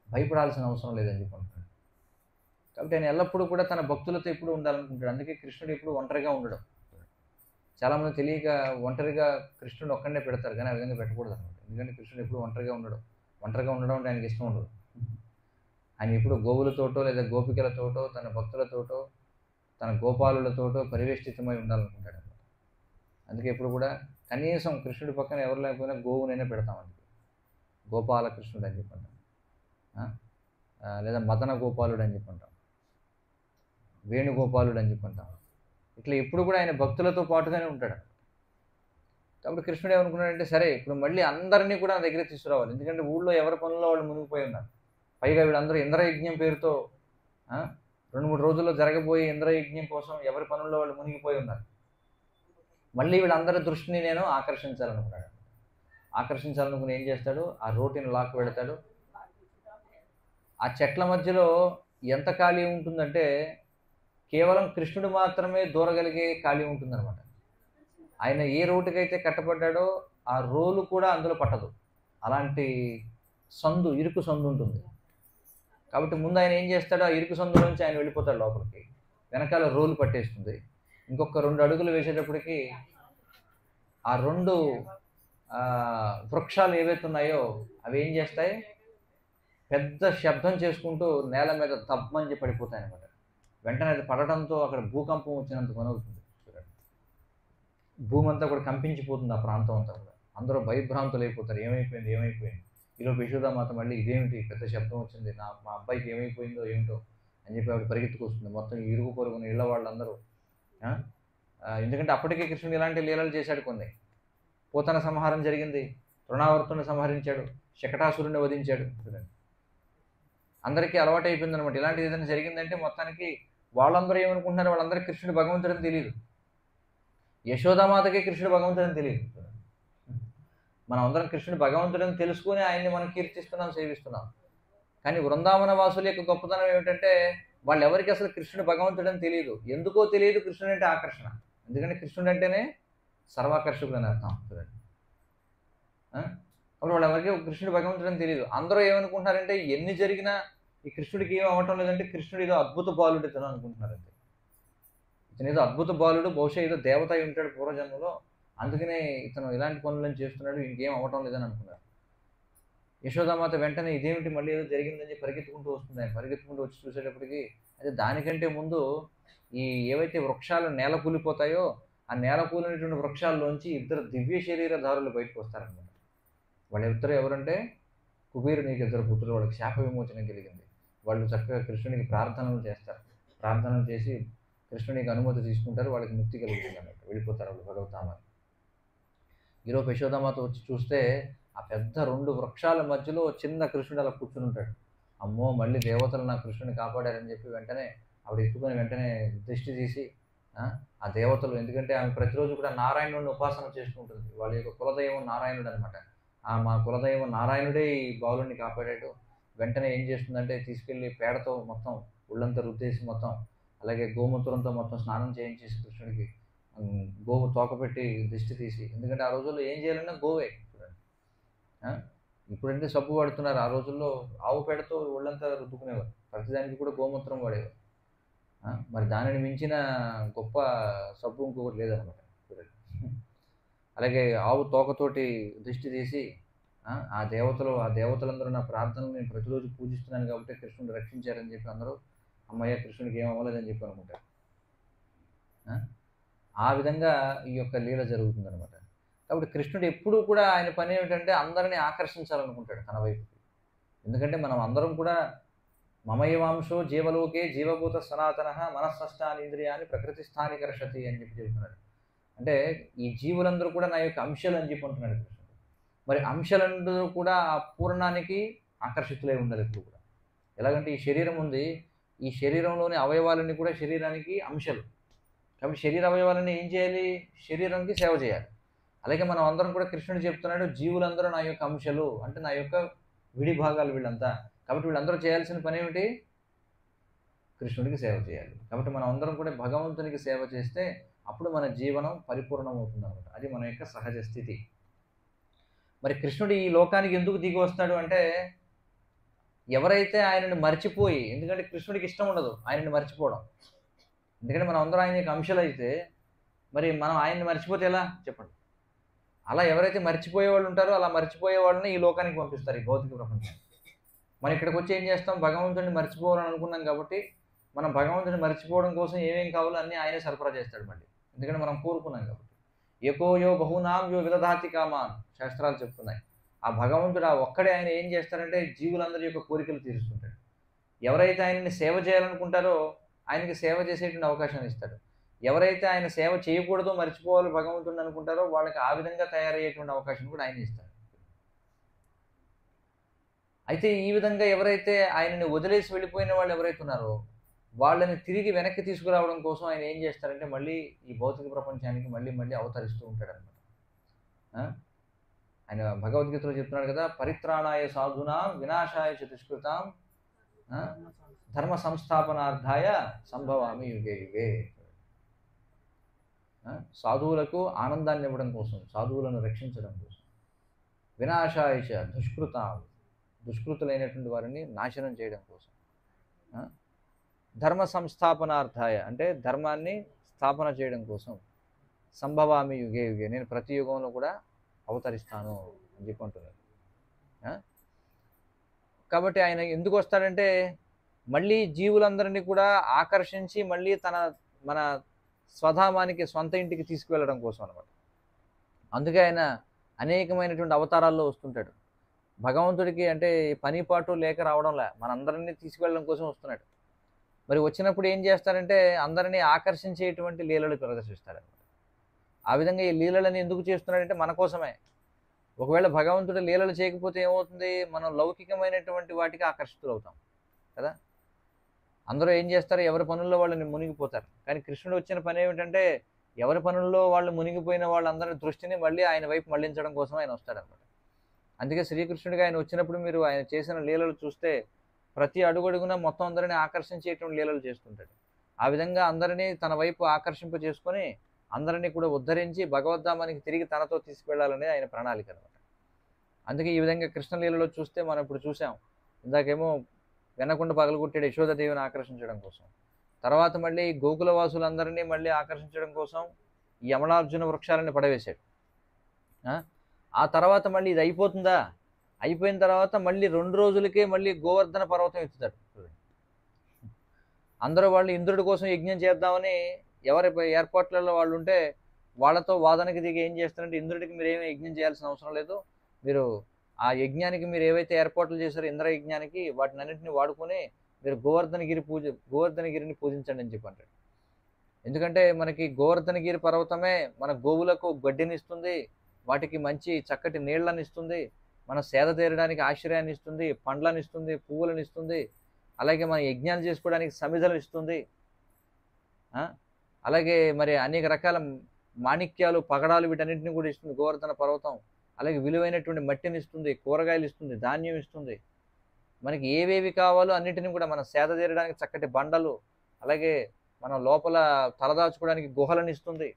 భయపడాల్సిన అవసరం లేదని చెప్పుకుంటున్నాడు. కాబట్టి ఆయన ఎల్లప్పుడూ కూడా తన భక్తులతో ఎప్పుడు ఉండాలనుకుంటాడు. అందుకే కృష్ణుడు ఎప్పుడు ఒంటరిగా ఉండడం. చాలామంది తెలియక ఒంటరిగా కృష్ణుడు ఒక్కడనే పెడతారు, కానీ ఆ విధంగా పెట్టకూడదు అనమాట. ఎందుకంటే కృష్ణుడు ఎప్పుడు ఒంటరిగా ఉండడం అంటే ఆయనకి ఇష్టం ఉండదు. ఆయన ఎప్పుడు గోవులతోటో లేదా గోపికలతోటో తన భక్తులతోటో తన గోపాలులతోటో పరివేష్టితమై ఉండాలనుకుంటాడు అనమాట. అందుకే ఎప్పుడు కూడా కనీసం కృష్ణుడి పక్కన ఎవరు లేకపోయినా గోవునైనా పెడతాం. అందుకే గోపాలకృష్ణుడు అని చెప్పుకుంటాం, లేదా మదన గోపాలుడు అని చెప్పుకుంటాం, వేణుగోపాలుడు అని చెప్పుకుంటాం. ఇట్లా ఎప్పుడు కూడా ఆయన భక్తులతో పాటుగానే ఉంటాడు. కాబట్టి కృష్ణుడు ఏమనుకున్నాడంటే, సరే ఇప్పుడు మళ్ళీ అందరినీ కూడా నా దగ్గరికి తీసుకురావాలి. ఎందుకంటే ఊళ్ళో ఎవరి పనుల్లో వాళ్ళు మునిగిపోయి ఉన్నారు. పైగా వీళ్ళందరూ ఇంద్రయజ్ఞం పేరుతో 2-3 రోజుల్లో జరగబోయే ఇంద్రయజ్ఞం కోసం ఎవరి పనుల్లో వాళ్ళు మునిగిపోయి ఉన్నారు. మళ్ళీ వీళ్ళందరి దృష్టిని నేను ఆకర్షించాలనుకున్నాడు. ఆకర్షించాలనుకుని ఏం చేస్తాడు, ఆ రోటిని లాక్కు వెళతాడు. ఆ చెట్ల మధ్యలో ఎంత ఖాళీ ఉంటుందంటే కేవలం కృష్ణుడు మాత్రమే దూరగలిగే ఖాళీ ఉంటుందన్నమాట. ఆయన ఏ రోడ్డుకైతే కట్టబడ్డాడో ఆ రోలు కూడా అందులో పట్టదు. అలాంటి సందు, ఇరుకు సందు ఉంటుంది. కాబట్టి ముందు ఆయన ఏం చేస్తాడో, ఆ ఇరుకు సందు నుంచి ఆయన వెళ్ళిపోతాడు లోపలికి. వెనకాల రోలు పట్టేస్తుంది. ఇంకొక 2 అడుగులు వేసేటప్పటికి ఆ 2 వృక్షాలు ఏవైతే ఉన్నాయో అవి ఏం చేస్తాయి, పెద్ద శబ్దం చేసుకుంటూ నేల మీద దబ్బమని పడిపోతాయి అన్నమాట. వెంటనే అది పడడంతో అక్కడ భూకంపం వచ్చినంత పని అవుతుంది. భూమి అంతా కూడా కంపించిపోతుంది, ఆ ప్రాంతం అంతా కూడా. అందరూ భయభ్రాంతులు అయిపోతారు. ఏమైపోయింది ఏమైపోయింది. ఈలోపు యశోదామాత మళ్ళీ ఇదేమిటి పెద్ద శబ్దం వచ్చింది, మా అబ్బాయికి ఏమైపోయిందో ఏమిటో అని చెప్పి ఆవిడ పరిగెత్తుకొస్తుంది. మొత్తం ఇరుగు పొరుగున ఇళ్ల వాళ్ళందరూ. ఎందుకంటే అప్పటికే కృష్ణుడు ఇలాంటి లీలలు చేశాడు కొన్ని. పోతన సంహారం జరిగింది, తృణావర్తుని సంహరించాడు, శకటాసురుని వధించాడు. అందరికీ అలవాటు అయిపోయింది అనమాట. ఇలాంటిది ఏదైనా జరిగిందంటే మొత్తానికి వాళ్ళందరూ ఏమనుకుంటున్నారు, వాళ్ళందరికీ కృష్ణుడు భగవంతుడని తెలియదు. యశోదామాతకే కృష్ణుడు భగవంతుడని తెలియదు. మనం అందరం కృష్ణుడు భగవంతుడని తెలుసుకుని ఆయన్ని మనం కీర్తిస్తున్నాం, సేవిస్తున్నాం. కానీ వృందావన వాసుల యొక్క గొప్పతనం ఏమిటంటే వాళ్ళు ఎవరికి అసలు కృష్ణుడు భగవంతుడని తెలియదు. ఎందుకో తెలియదు కృష్ణుడు అంటే ఆకర్షణ. ఎందుకంటే కృష్ణుడు అంటేనే సర్వాకర్షకుడు అని అర్థం. అప్పుడు వాళ్ళు ఎవరికి కృష్ణుడు భగవంతుడని తెలియదు. అందరూ ఏమనుకుంటున్నారంటే ఎన్ని జరిగినా ఈ కృష్ణుడికి ఏం అవ్వటం లేదంటే కృష్ణుడు ఏదో అద్భుత బాలుడు ఇతను అనుకుంటున్నారంటే. ఇతను ఏదో అద్భుత బాలుడు, బహుశా ఏదో దేవత అయి ఉంటాడు పూర్వజన్మలో, అందుకనే ఇతను ఇలాంటి పనులను చేస్తున్నాడు, ఇంకేం అవ్వటం లేదని అనుకున్నారు. యశోదామాత వెంటనే ఇదేమిటి మళ్ళీ ఏదో జరిగిందని పరిగెత్తుకుంటూ వస్తుంది. ఆయన పరిగెత్తుకుంటూ వచ్చి చూసేటప్పటికి అయితే దానికంటే ముందు ఈ ఏవైతే వృక్షాలు నేల కూలిపోతాయో ఆ నేల కూలినటువంటి వృక్షాల్లోంచి 2 దివ్య శరీరధారులు బయటకు వస్తారనమాట. వాళ్ళిద్దరు ఎవరంటే కుబేరునికి 2 పుత్రులు, వాళ్ళకి శాప విమోచన కలిగింది. వాళ్ళు చక్కగా కృష్ణునికి ప్రార్థనలు చేస్తారు. ప్రార్థనలు చేసి కృష్ణునికి అనుమతి తీసుకుంటారు, వాళ్ళకి ముక్తి కలుగుతుంది అన్నట్టు. వెళ్ళిపోతారు వాళ్ళు భగవతామని. ఈరోజు యశోదామాత వచ్చి చూస్తే ఆ పెద్ద 2 వృక్షాల మధ్యలో చిన్న కృష్ణుడు అలా కూర్చుని ఉంటాడు. అమ్మో మళ్ళీ దేవతలు నా కృష్ణుని కాపాడారని చెప్పి వెంటనే ఆవిడ ఎత్తుకొని వెంటనే దృష్టి తీసి ఆ దేవతలు, ఎందుకంటే ఆమె ప్రతిరోజు కూడా నారాయణుడిని ఉపాసన చేసుకుంటుంది. వాళ్ళ యొక్క కులదైవం నారాయణుడు అనమాట. మా కులదైవం నారాయణుడే ఈ బాలుని కాపాడాడు. వెంటనే ఏం చేస్తుందంటే తీసుకెళ్ళి పేడతో మొత్తం ఒళ్ళంతా రుద్దేసి మొత్తం, అలాగే గోమూత్రంతో మొత్తం స్నానం చేయించేసి కృష్ణుడికి గోవు తోకపెట్టి దిష్టి తీసి, ఎందుకంటే ఆ రోజుల్లో ఏం చేయాలన్నా గోవే. ఇప్పుడంటే సబ్బు వాడుతున్నారు, ఆ రోజుల్లో ఆవు పేడతో ఒళ్ళంతా రుద్దుకునేవారు. ప్రతిదానికి కూడా గోమూత్రం వాడేవారు. మరి దానిని మించిన గొప్ప సబ్బు ఇంకొకటి లేదనమాట. అలాగే ఆవు తోకతోటి దిష్టి తీసి ఆ దేవతలందరూ నా ప్రార్థనలు నేను ప్రతిరోజు పూజిస్తున్నాను కాబట్టి కృష్ణుడు రక్షించారని చెప్పి అందరూ అమ్మయ్య కృష్ణుడికి ఏం అవ్వలేదని చెప్పి అనుకుంటారు. ఆ విధంగా ఈ యొక్క లీల జరుగుతుందనమాట. కాబట్టి కృష్ణుడు ఎప్పుడూ కూడా ఆయన పని ఏమిటంటే అందరినీ ఆకర్షించాలనుకుంటాడు తన వైపుకి. ఎందుకంటే మనం అందరం కూడా మమయవాంశో జీవలోకే జీవభూత సనాతన మనస్సష్టాని ఇంద్రియాన్ని ప్రకృతి స్థానికర్షతి అని చెప్పి చెబుతున్నాడు. అంటే ఈ జీవులందరూ కూడా నా యొక్క అంశాలు అని చెప్పి అంటున్నాడు కృష్ణుడు. మరి అంశాలందరూ కూడా ఆ పూర్ణానికి ఆకర్షితులై ఉండాలి ఎప్పుడు కూడా. ఎలాగంటే ఈ శరీరం ఉంది, ఈ శరీరంలోని అవయవాలన్నీ కూడా శరీరానికి అంశాలు. కాబట్టి శరీర అవయవాలన్నీ ఏం చేయాలి, శరీరానికి సేవ చేయాలి. అలాగే మనం అందరం కూడా కృష్ణుడు చెప్తున్నాడు జీవులందరూ నా యొక్క అంశాలు, అంటే నా యొక్క విడి భాగాలు వీళ్ళంతా. కాబట్టి వీళ్ళందరూ చేయాల్సిన పని ఏమిటి, కృష్ణుడికి సేవ చేయాలి. కాబట్టి మనం అందరం కూడా భగవంతునికి సేవ చేస్తే అప్పుడు మన జీవనం పరిపూర్ణం అవుతుంది అన్నమాట. అది మన యొక్క సహజ స్థితి. మరి కృష్ణుడు ఈ లోకానికి ఎందుకు దిగి వస్తాడు అంటే, ఎవరైతే ఆయనను మర్చిపోయి, ఎందుకంటే కృష్ణుడికి ఇష్టం ఉండదు ఆయనని మర్చిపోవడం. ఎందుకంటే మనం అందరం ఆయన యొక్క అంశాలు అయితే మరి మనం ఆయన్ని మర్చిపోతే ఎలా చెప్పండి. అలా ఎవరైతే మర్చిపోయే వాళ్ళు ఉంటారో అలా మర్చిపోయే వాళ్ళని ఈ లోకానికి పంపిస్తారు, ఈ భౌతిక ప్రపంచానికి. మనం ఇక్కడికి వచ్చి ఏం చేస్తాం, భగవంతుడిని మర్చిపోవాలని అనుకున్నాం కాబట్టి మనం భగవంతుడిని మర్చిపోవడం కోసం ఏమేం కావాలో అన్నీ ఆయనే సరఫరా చేస్తాడు మళ్ళీ. ఎందుకంటే మనం కోరుకున్నాం కాబట్టి. ఏకో యో బహునాం యో విదధాతి కామాన్ శాస్త్రాలు చెప్తున్నాయి. ఆ భగవంతుడు ఆ ఒక్కడే ఆయన ఏం చేస్తారంటే జీవులందరి యొక్క కోరికలు తీరుస్తుంటాడు. ఎవరైతే ఆయనని సేవ చేయాలనుకుంటారో ఆయనకి సేవ చేసేటువంటి అవకాశాన్ని ఇస్తాడు. ఎవరైతే ఆయన సేవ చేయకూడదు, మర్చిపోవాలి భగవంతుడిని అనుకుంటారో వాళ్ళకి ఆ విధంగా తయారయ్యేటువంటి అవకాశం కూడా ఆయన ఇస్తారు. అయితే ఈ విధంగా ఎవరైతే ఆయనని వదిలేసి వెళ్ళిపోయిన వాళ్ళు ఎవరైతే ఉన్నారో వాళ్ళని తిరిగి వెనక్కి తీసుకురావడం కోసం ఆయన ఏం చేస్తారంటే మళ్ళీ ఈ భౌతిక ప్రపంచానికి మళ్ళీ మళ్ళీ అవతరిస్తూ ఉంటాడనమాట. ఆయన భగవద్గీతలో చెప్తున్నాడు కదా, పరిత్రాణాయ సాధునాం వినాశాయ చ దుష్కృతాం ధర్మ సంస్థాపనార్థాయ సంభవామి యుగే యుగే. సాధువులకు ఆనందాన్ని ఇవ్వడం కోసం, సాధువులను రక్షించడం కోసం, వినాశాయ చ దుష్కృతాం దుష్కృతులైనటువంటి వారిని నాశనం చేయడం కోసం, ధర్మ సంస్థాపనార్థాయ అంటే ధర్మాన్ని స్థాపన చేయడం కోసం, సంభవామి యుగే యుగే నేను ప్రతి యుగంలో కూడా అవతరిస్తాను అని చెప్పి అంటున్నాను. కాబట్టి ఆయన ఎందుకు వస్తాడంటే మళ్ళీ జీవులందరినీ కూడా ఆకర్షించి మళ్ళీ మన స్వధామానికి, సొంత ఇంటికి తీసుకువెళ్ళడం కోసం అనమాట. అందుకే ఆయన అనేకమైనటువంటి అవతారాల్లో వస్తుంటాడు. భగవంతుడికి అంటే పని పాటు లేక రావడంలే, మనందరినీ తీసుకువెళ్ళడం కోసం వస్తున్నాడు. మరి వచ్చినప్పుడు ఏం చేస్తారంటే అందరినీ ఆకర్షించేటువంటి లీలలు ప్రదర్శిస్తాడనమాట. ఆ విధంగా ఈ లీలలని ఎందుకు చేస్తున్నాడంటే మన కోసమే. ఒకవేళ భగవంతుడు లీలలు చేయకపోతే ఏమవుతుంది, మనం లౌకికమైనటువంటి వాటికి ఆకర్షితులు అవుతాం కదా. అందరూ ఏం చేస్తారు, ఎవరి పనుల్లో వాళ్ళని మునిగిపోతారు. కానీ కృష్ణుడు వచ్చిన పని ఏమిటంటే ఎవరి పనుల్లో వాళ్ళు మునిగిపోయిన వాళ్ళందరి దృష్టిని మళ్ళీ ఆయన వైపు మళ్లించడం కోసం ఆయన వస్తాడనమాట. అందుకే శ్రీకృష్ణుడిగా ఆయన వచ్చినప్పుడు మీరు ఆయన చేసిన లీలలు చూస్తే ప్రతి అడుగడుగున మొత్తం అందరినీ ఆకర్షించేటువంటి లీలలు చేస్తుంటాడు. ఆ విధంగా అందరినీ తన వైపు ఆకర్షింప చేసుకొని అందరినీ కూడా ఉద్ధరించి భగవద్ధామానికి తిరిగి తనతో తీసుకువెళ్ళాలనే ఆయన ప్రణాళిక అనమాట. అందుకే ఈ విధంగా కృష్ణలీలలో చూస్తే మనం ఇప్పుడు చూసాం. ఇందాకేమో వెనకుండా పగలగొట్టాడు యశోదాదేవిని ఆకర్షించడం కోసం. తర్వాత మళ్ళీ గోకులవాసులందరినీ మళ్ళీ ఆకర్షించడం కోసం ఈ యమలార్జున వృక్షాలని పడవేశాడు. ఆ తర్వాత మళ్ళీ ఇది అయిపోతుందా, అయిపోయిన తర్వాత మళ్ళీ 2 రోజులకే మళ్ళీ గోవర్ధన పర్వతం ఎత్తుతాడు. అందరూ వాళ్ళు ఇంద్రుడి కోసం యజ్ఞం చేద్దామని ఎవరి ఏర్పాట్లలో వాళ్ళు ఉంటే వాళ్ళతో వాదనకి దిగి ఏం చేస్తారంటే ఇంద్రుడికి మీరు ఏమీ యజ్ఞం చేయాల్సిన అవసరం లేదు, మీరు ఆ యజ్ఞానికి మీరు ఏవైతే ఏర్పాట్లు చేశారో ఇంద్ర యజ్ఞానికి వాటిని అన్నింటినీ వాడుకొని మీరు గోవర్ధనగిరిని పూజించండి అని చెప్పి అంటాడు. ఎందుకంటే మనకి గోవర్ధనగిరి పర్వతమే మన గోవులకు గడ్డినిస్తుంది, వాటికి మంచి చక్కటి నీళ్లను ఇస్తుంది, మన సేద తీరడానికి ఆశ్రయాన్ని ఇస్తుంది, పండ్లను ఇస్తుంది, పువ్వులను ఇస్తుంది, అలాగే మన యజ్ఞాలు చేసుకోవడానికి సమిధలు ఇస్తుంది, అలాగే మరి అనేక రకాల మాణిక్యాలు, పగడాలు వీటన్నింటినీ కూడా ఇస్తుంది గోవర్ధన పర్వతం. అలాగే విలువైనటువంటి మట్టిని ఇస్తుంది, కూరగాయలు ఇస్తుంది, ధాన్యం ఇస్తుంది, మనకి ఏవేవి కావాలో అన్నిటిని కూడా మన సేద తీరడానికి చక్కటి బండలు, అలాగే మన లోపల తలదాచుకోవడానికి గుహలను ఇస్తుంది,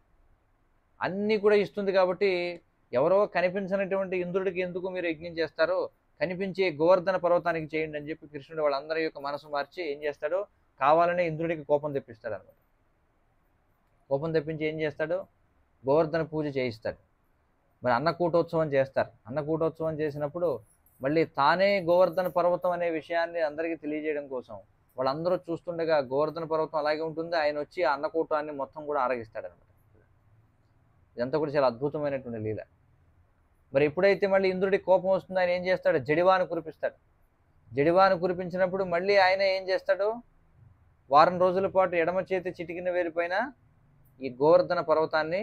అన్నీ కూడా ఇస్తుంది. కాబట్టి ఎవరో కనిపించినటువంటి ఇంద్రుడికి ఎందుకు మీరు యజ్ఞం చేస్తారో కనిపించే గోవర్ధన పర్వతానికి చేయండి అని చెప్పి కృష్ణుడు వాళ్ళందరి యొక్క మనసు మార్చి ఏం చేస్తాడో కావాలనే ఇంద్రుడికి కోపం తెప్పిస్తాడు అనమాట. కోపం తెప్పించి ఏం చేస్తాడు, గోవర్ధన పూజ చేయిస్తాడు. మరి అన్నకూటోత్సవం చేస్తారు. అన్నకూటోత్సవం చేసినప్పుడు మళ్ళీ తానే గోవర్ధన పర్వతం అనే విషయాన్ని అందరికీ తెలియజేయడం కోసం వాళ్ళందరూ చూస్తుండగా గోవర్ధన పర్వతం అలాగే ఉంటుంది, ఆయన వచ్చి ఆ అన్నకూటాన్ని మొత్తం కూడా ఆరగిస్తాడనమాట. ఇదంతా కూడా చాలా అద్భుతమైనటువంటి లీల. మరి ఎప్పుడైతే మళ్ళీ ఇంద్రుడికి కోపం వస్తుందో ఆయన ఏం చేస్తాడు, జడివాను కురిపిస్తాడు. జడివాను కురిపించినప్పుడు మళ్ళీ ఆయన ఏం చేస్తాడు, వారం రోజుల పాటు ఎడమ చేతి చిటికిన వేలిపైన ఈ గోవర్ధన పర్వతాన్ని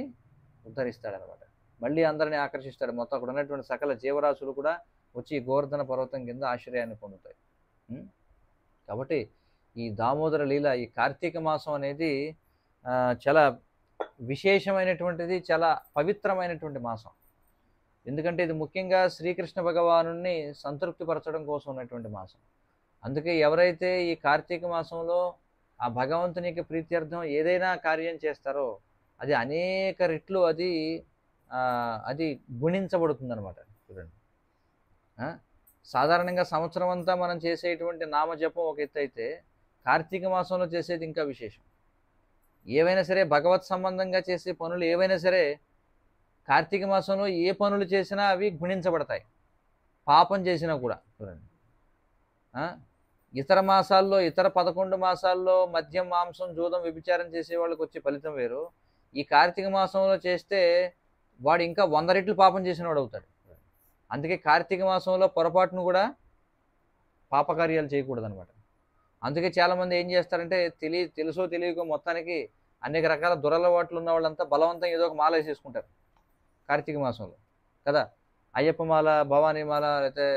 ఉద్ధరిస్తాడనమాట. మళ్ళీ అందరినీ ఆకర్షిస్తాడు. మొత్తం అక్కడ ఉన్నటువంటి సకల జీవరాశులు కూడా వచ్చి గోవర్ధన పర్వతం కింద ఆశ్రయాన్ని పొందుతాయి. కాబట్టి ఈ దామోదర లీల, ఈ కార్తీక మాసం అనేది చాలా విశేషమైనటువంటిది, చాలా పవిత్రమైనటువంటి మాసం. ఎందుకంటే ఇది ముఖ్యంగా శ్రీకృష్ణ భగవానుని సంతృప్తిపరచడం కోసం ఉన్నటువంటి మాసం. అందుకే ఎవరైతే ఈ కార్తీక మాసంలో ఆ భగవంతునికి ప్రీత్యర్థం ఏదైనా కార్యం చేస్తారో అది అనేక రెట్లు అది గుణించబడుతుంది అనమాట. చూడండి, సాధారణంగా సంవత్సరం అంతా మనం చేసేటువంటి నామజపం ఒక ఎత్తు అయితే కార్తీక మాసంలో చేసేది ఇంకా విశేషం. ఏవైనా సరే భగవత్ సంబంధంగా చేసే పనులు ఏవైనా సరే కార్తీక మాసంలో ఏ పనులు చేసినా అవి గుణించబడతాయి, పాపం చేసినా కూడా. చూడండి, ఇతర మాసాల్లో, ఇతర 11 మాసాల్లో మద్యం, మాంసం, జూదం, వ్యభిచారం చేసే వాళ్ళకి వచ్చే ఫలితం వేరు. ఈ కార్తీక మాసంలో చేస్తే వాడు ఇంకా 100 రెట్లు పాపం చేసిన వాడు అవుతాడు. అందుకే కార్తీక మాసంలో పొరపాటును కూడా పాపకార్యాలు చేయకూడదు అనమాట. అందుకే చాలామంది ఏం చేస్తారంటే తెలుసో తెలియకో మొత్తానికి అనేక రకాల దురలవాట్లు ఉన్న వాళ్ళంతా బలవంతంగా ఏదో ఒక మాల వేసేసుకుంటారు కార్తీక మాసంలో కదా. అయ్యప్ప మాల, భవానీ మాల, లేకపోతే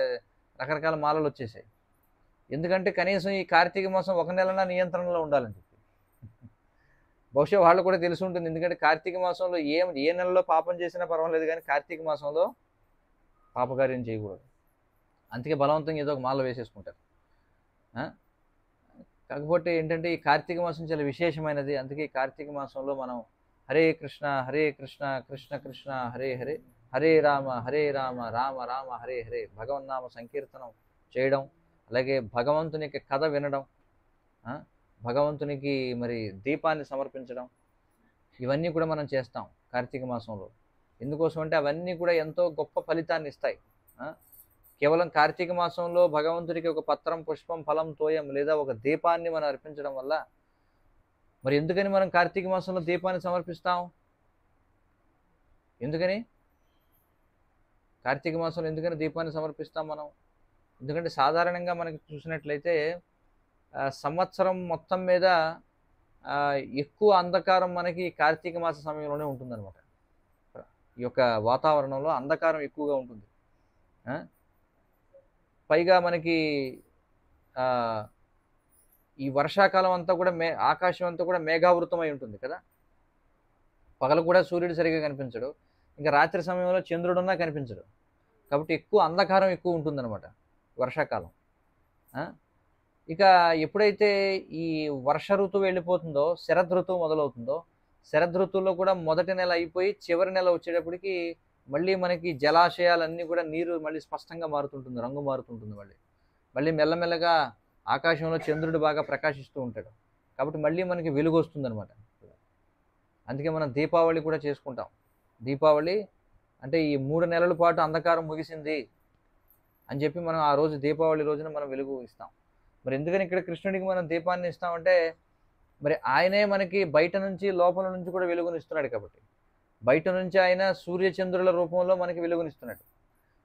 రకరకాల మాలలు వచ్చేసాయి. ఎందుకంటే కనీసం ఈ కార్తీక మాసం ఒక నెలనా నియంత్రణలో ఉండాలని చెప్పి. బహుశా వాళ్ళు కూడా తెలిసి ఉంటుంది. ఎందుకంటే కార్తీక మాసంలో ఏ నెలలో పాపం చేసినా పర్వాలేదు, కానీ కార్తీక మాసంలో పాపకార్యం చేయకూడదు. అందుకే బలవంతంగా ఏదో ఒక మాల వేసేసుకుంటారు. కాకపోతే ఏంటంటే ఈ కార్తీక మాసం చాలా విశేషమైనది. అందుకే ఈ కార్తీక మాసంలో మనం హరే కృష్ణ కృష్ణ కృష్ణ హరే హరే, హరే రామ రామ రామ హరే హరే భగవన్నామ సంకీర్తనం చేయడం, అలాగే భగవంతుని యొక్క కథ వినడం, భగవంతునికి మరి దీపాన్ని సమర్పించడం, ఇవన్నీ కూడా మనం చేస్తాం కార్తీక మాసంలో. ఎందుకోసం అంటే అవన్నీ కూడా ఎంతో గొప్ప ఫలితాన్ని ఇస్తాయి. కేవలం కార్తీక మాసంలో భగవంతుడికి ఒక పత్రం, పుష్పం, ఫలం, తోయం లేదా ఒక దీపాన్ని మనం అర్పించడం వల్ల, మరి ఎందుకని మనం కార్తీక మాసంలో దీపాన్ని సమర్పిస్తాం? ఎందుకని కార్తీక మాసంలో ఎందుకని దీపాన్ని సమర్పిస్తాం మనం? ఎందుకంటే సాధారణంగా మనకి చూసినట్లయితే సంవత్సరం మొత్తం మీద ఎక్కువ అంధకారం మనకి కార్తీక మాస సమయంలోనే ఉంటుందన్నమాట. ఈ యొక్క వాతావరణంలో అంధకారం ఎక్కువగా ఉంటుంది. పైగా మనకి ఈ వర్షాకాలం అంతా కూడా ఆకాశం అంతా కూడా మేఘావృతమై ఉంటుంది కదా. పగలు కూడా సూర్యుడు సరిగా కనిపించడు, ఇంకా రాత్రి సమయంలో చంద్రుడున్నా కనిపించడు. కాబట్టి ఎక్కువ అంధకారం ఎక్కువ ఉంటుందన్నమాట వర్షాకాలం. ఇక ఎప్పుడైతే ఈ వర్ష ఋతువు వెళ్ళిపోతుందో శరద్ ఋతువు మొదలవుతుందో, శరద్ ఋతువులో కూడా మొదటి నెల అయిపోయి చివరి నెల వచ్చేటప్పటికి మళ్ళీ మనకి జలాశయాలన్నీ కూడా నీరు మళ్ళీ స్పష్టంగా మారుతుంటుంది, రంగు మారుతుంటుంది. మళ్ళీ మెల్లమెల్లగా ఆకాశంలో చంద్రుడు బాగా ప్రకాశిస్తూ ఉంటాడు. కాబట్టి మళ్ళీ మనకి వెలుగు వస్తుందన్నమాట. అందుకే మనం దీపావళి కూడా చేసుకుంటాం. దీపావళి అంటే ఈ 3 నెలల పాటు అంధకారం ముగిసింది అని చెప్పి మనం ఆ రోజు దీపావళి రోజున మనం వెలుగు ఇస్తాం. మరి ఎందుకని ఇక్కడ కృష్ణుడికి మనం దీపాన్ని ఇస్తామంటే, మరి ఆయనే మనకి బయట నుంచి లోపల నుంచి కూడా వెలుగునిస్తున్నాడు. కాబట్టి బయట నుంచి ఆయన సూర్యచంద్రుల రూపంలో మనకి వెలుగునిస్తున్నాడు.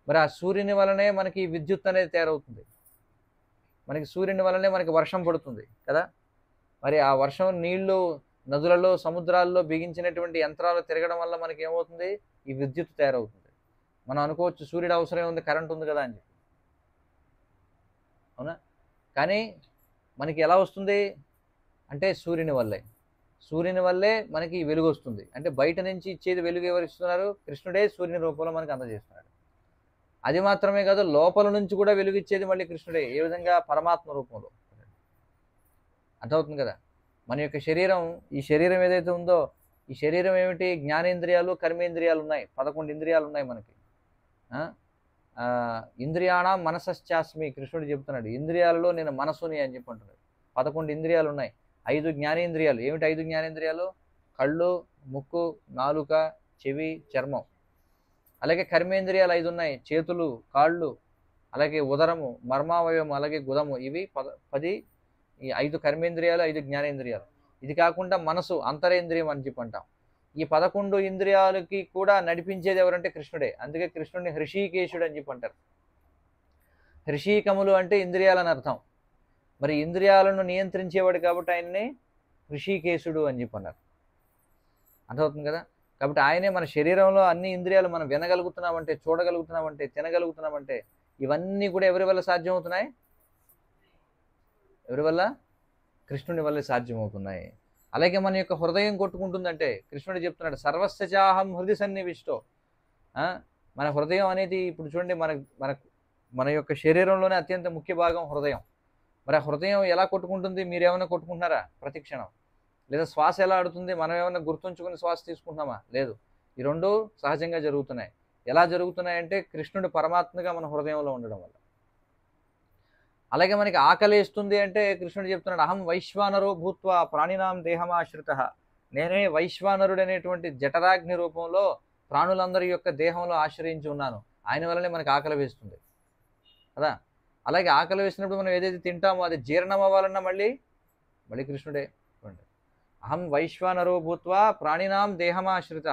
మరి ఆ సూర్యుని వలనే మనకి విద్యుత్ అనేది తయారవుతుంది. మనకి సూర్యుని వలనే మనకి వర్షం పడుతుంది కదా. మరి ఆ వర్షం నీళ్లు నదులలో, సముద్రాల్లో బిగించినటువంటి యంత్రాలు తిరగడం వల్ల మనకి ఏమవుతుంది? ఈ విద్యుత్ తయారవుతుంది. మనం అనుకోవచ్చు సూర్యుడు అవసరం ఉంది, కరెంట్ ఉంది కదా అని చెప్పి. అవునా? కానీ మనకి ఎలా వస్తుంది అంటే సూర్యుని వల్లే మనకి వెలుగు వస్తుంది. అంటే బయట నుంచి ఇచ్చేది వెలుగు ఎవరు ఇస్తున్నారు? కృష్ణుడే సూర్యుని రూపంలో మనకి అందజేస్తున్నాడు. అది మాత్రమే కాదు, లోపల నుంచి కూడా వెలుగు ఇచ్చేది మళ్ళీ కృష్ణుడే. ఏ విధంగా? పరమాత్మ రూపంలో. అర్థమవుతుంది కదా. మన యొక్క శరీరం, ఈ శరీరం ఏదైతే ఉందో, ఈ శరీరం ఏమిటి? జ్ఞానేంద్రియాలు, కర్మేంద్రియాలు ఉన్నాయి. 11 ఇంద్రియాలు ఉన్నాయి మనకి. ఇంద్రియాణం మనసశ్చాస్మి కృష్ణుడు చెప్తున్నాడు. ఇంద్రియాలలో నేను మనసుని అని చెప్పి అంటున్నాడు. 11 ఇంద్రియాలు ఉన్నాయి. 5 జ్ఞానేంద్రియాలు. ఏమిటి 5 జ్ఞానేంద్రియాలు? కళ్ళు, ముక్కు, నాలుక, చెవి, చర్మం. అలాగే కర్మేంద్రియాలు 5 ఉన్నాయి. చేతులు, కాళ్ళు, అలాగే ఉదరము, మర్మావయవం, అలాగే గుదము. ఇవి 10. ఈ 5 కర్మేంద్రియాలు, 5 జ్ఞానేంద్రియాలు. ఇది కాకుండా మనసు, అంతరేంద్రియం అని చెప్పి అంటాం. ఈ 11 ఇంద్రియాలకి కూడా నడిపించేది ఎవరంటే కృష్ణుడే. అందుకే కృష్ణుడిని హృషీకేశుడు అని చెప్పి అంటారు. హృషీకములు అంటే ఇంద్రియాలని అర్థం. మరి ఇంద్రియాలను నియంత్రించేవాడు కాబట్టి ఆయన్ని హృషీకేశుడు అని చెప్పి అన్నారు. అర్థమవుతుంది కదా. కాబట్టి ఆయనే మన శరీరంలో అన్ని ఇంద్రియాలు మనం వినగలుగుతున్నామంటే, చూడగలుగుతున్నామంటే, తినగలుగుతున్నామంటే ఇవన్నీ కూడా ఎవరి వల్ల సాధ్యమవుతున్నాయి? ఎవరి వల్ల? కృష్ణుని వల్లే సాధ్యమవుతున్నాయి. అలాగే మన యొక్క హృదయం కొట్టుకుంటుందంటే కృష్ణుడు చెప్తున్నాడు, సర్వస్యచాహం హృది సన్నివిష్టో. మన హృదయం అనేది ఇప్పుడు చూడండి, మన యొక్క శరీరంలోనే అత్యంత ముఖ్య భాగం హృదయం. మరి ఆ హృదయం ఎలా కొట్టుకుంటుంది? మీరేమైనా కొట్టుకుంటున్నారా ప్రతి క్షణం? లేదా శ్వాస ఎలా ఆడుతుంది? మనం ఏమైనా గుర్తుంచుకుని శ్వాస తీసుకుంటున్నామా? లేదు. ఈ రెండు సహజంగా జరుగుతున్నాయి. ఎలా జరుగుతున్నాయంటే కృష్ణుడు పరమాత్మగా మన హృదయంలో ఉండడం వల్ల. అలాగే మనకి ఆకలి వేస్తుంది అంటే కృష్ణుడు చెప్తున్నాడు, అహం వైశ్వానరో భూత్వా ప్రాణినాం దేహమాశ్రిత. నేనే వైశ్వానరుడు అనేటువంటి జఠరాగ్ని రూపంలో ప్రాణులందరి యొక్క దేహంలో ఆశ్రయించి ఉన్నాను. ఆయన వల్లనే మనకి ఆకలి వేస్తుంది కదా. అలాగే ఆకలి వేసినప్పుడు మనం ఏదైతే తింటామో అది జీర్ణం అవ్వాలన్నా మళ్ళీ కృష్ణుడే. అహం వైశ్వానరో భూత్వా ప్రాణినాం దేహమాశ్రిత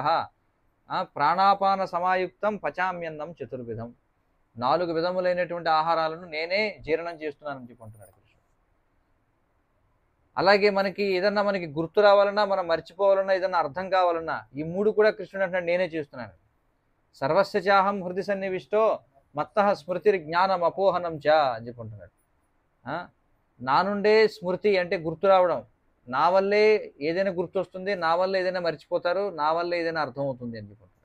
ప్రాణాపాన సమాయుక్తం పచామ్యన్నం చతుర్విధం. 4 విధములైనటువంటి ఆహారాలను నేనే జీర్ణం చేస్తున్నానని చెప్పుకుంటున్నాడు కృష్ణుడు. అలాగే మనకి ఏదన్నా మనకి గుర్తు రావాలన్నా, మనం మర్చిపోవాలన్నా, ఏదన్నా అర్థం కావాలన్నా, ఈ 3 కూడా కృష్ణుడు అంటున్నాడు నేనే చేస్తున్నాను. సర్వస్య చాహం హృది సన్నివిష్టో మత్తః స్మృతిర్ జ్ఞానం అపోహనం చ అని చెప్పుకుంటున్నాడు. ఆ? నా నుండే స్మృతి అంటే గుర్తు రావడం, నా వల్లే ఏదైనా గుర్తు వస్తుంది, నా వల్ల ఏదైనా మర్చిపోతారు, నా వల్ల ఏదైనా అర్థమవుతుంది అని చెప్పుకుంటున్నాడు.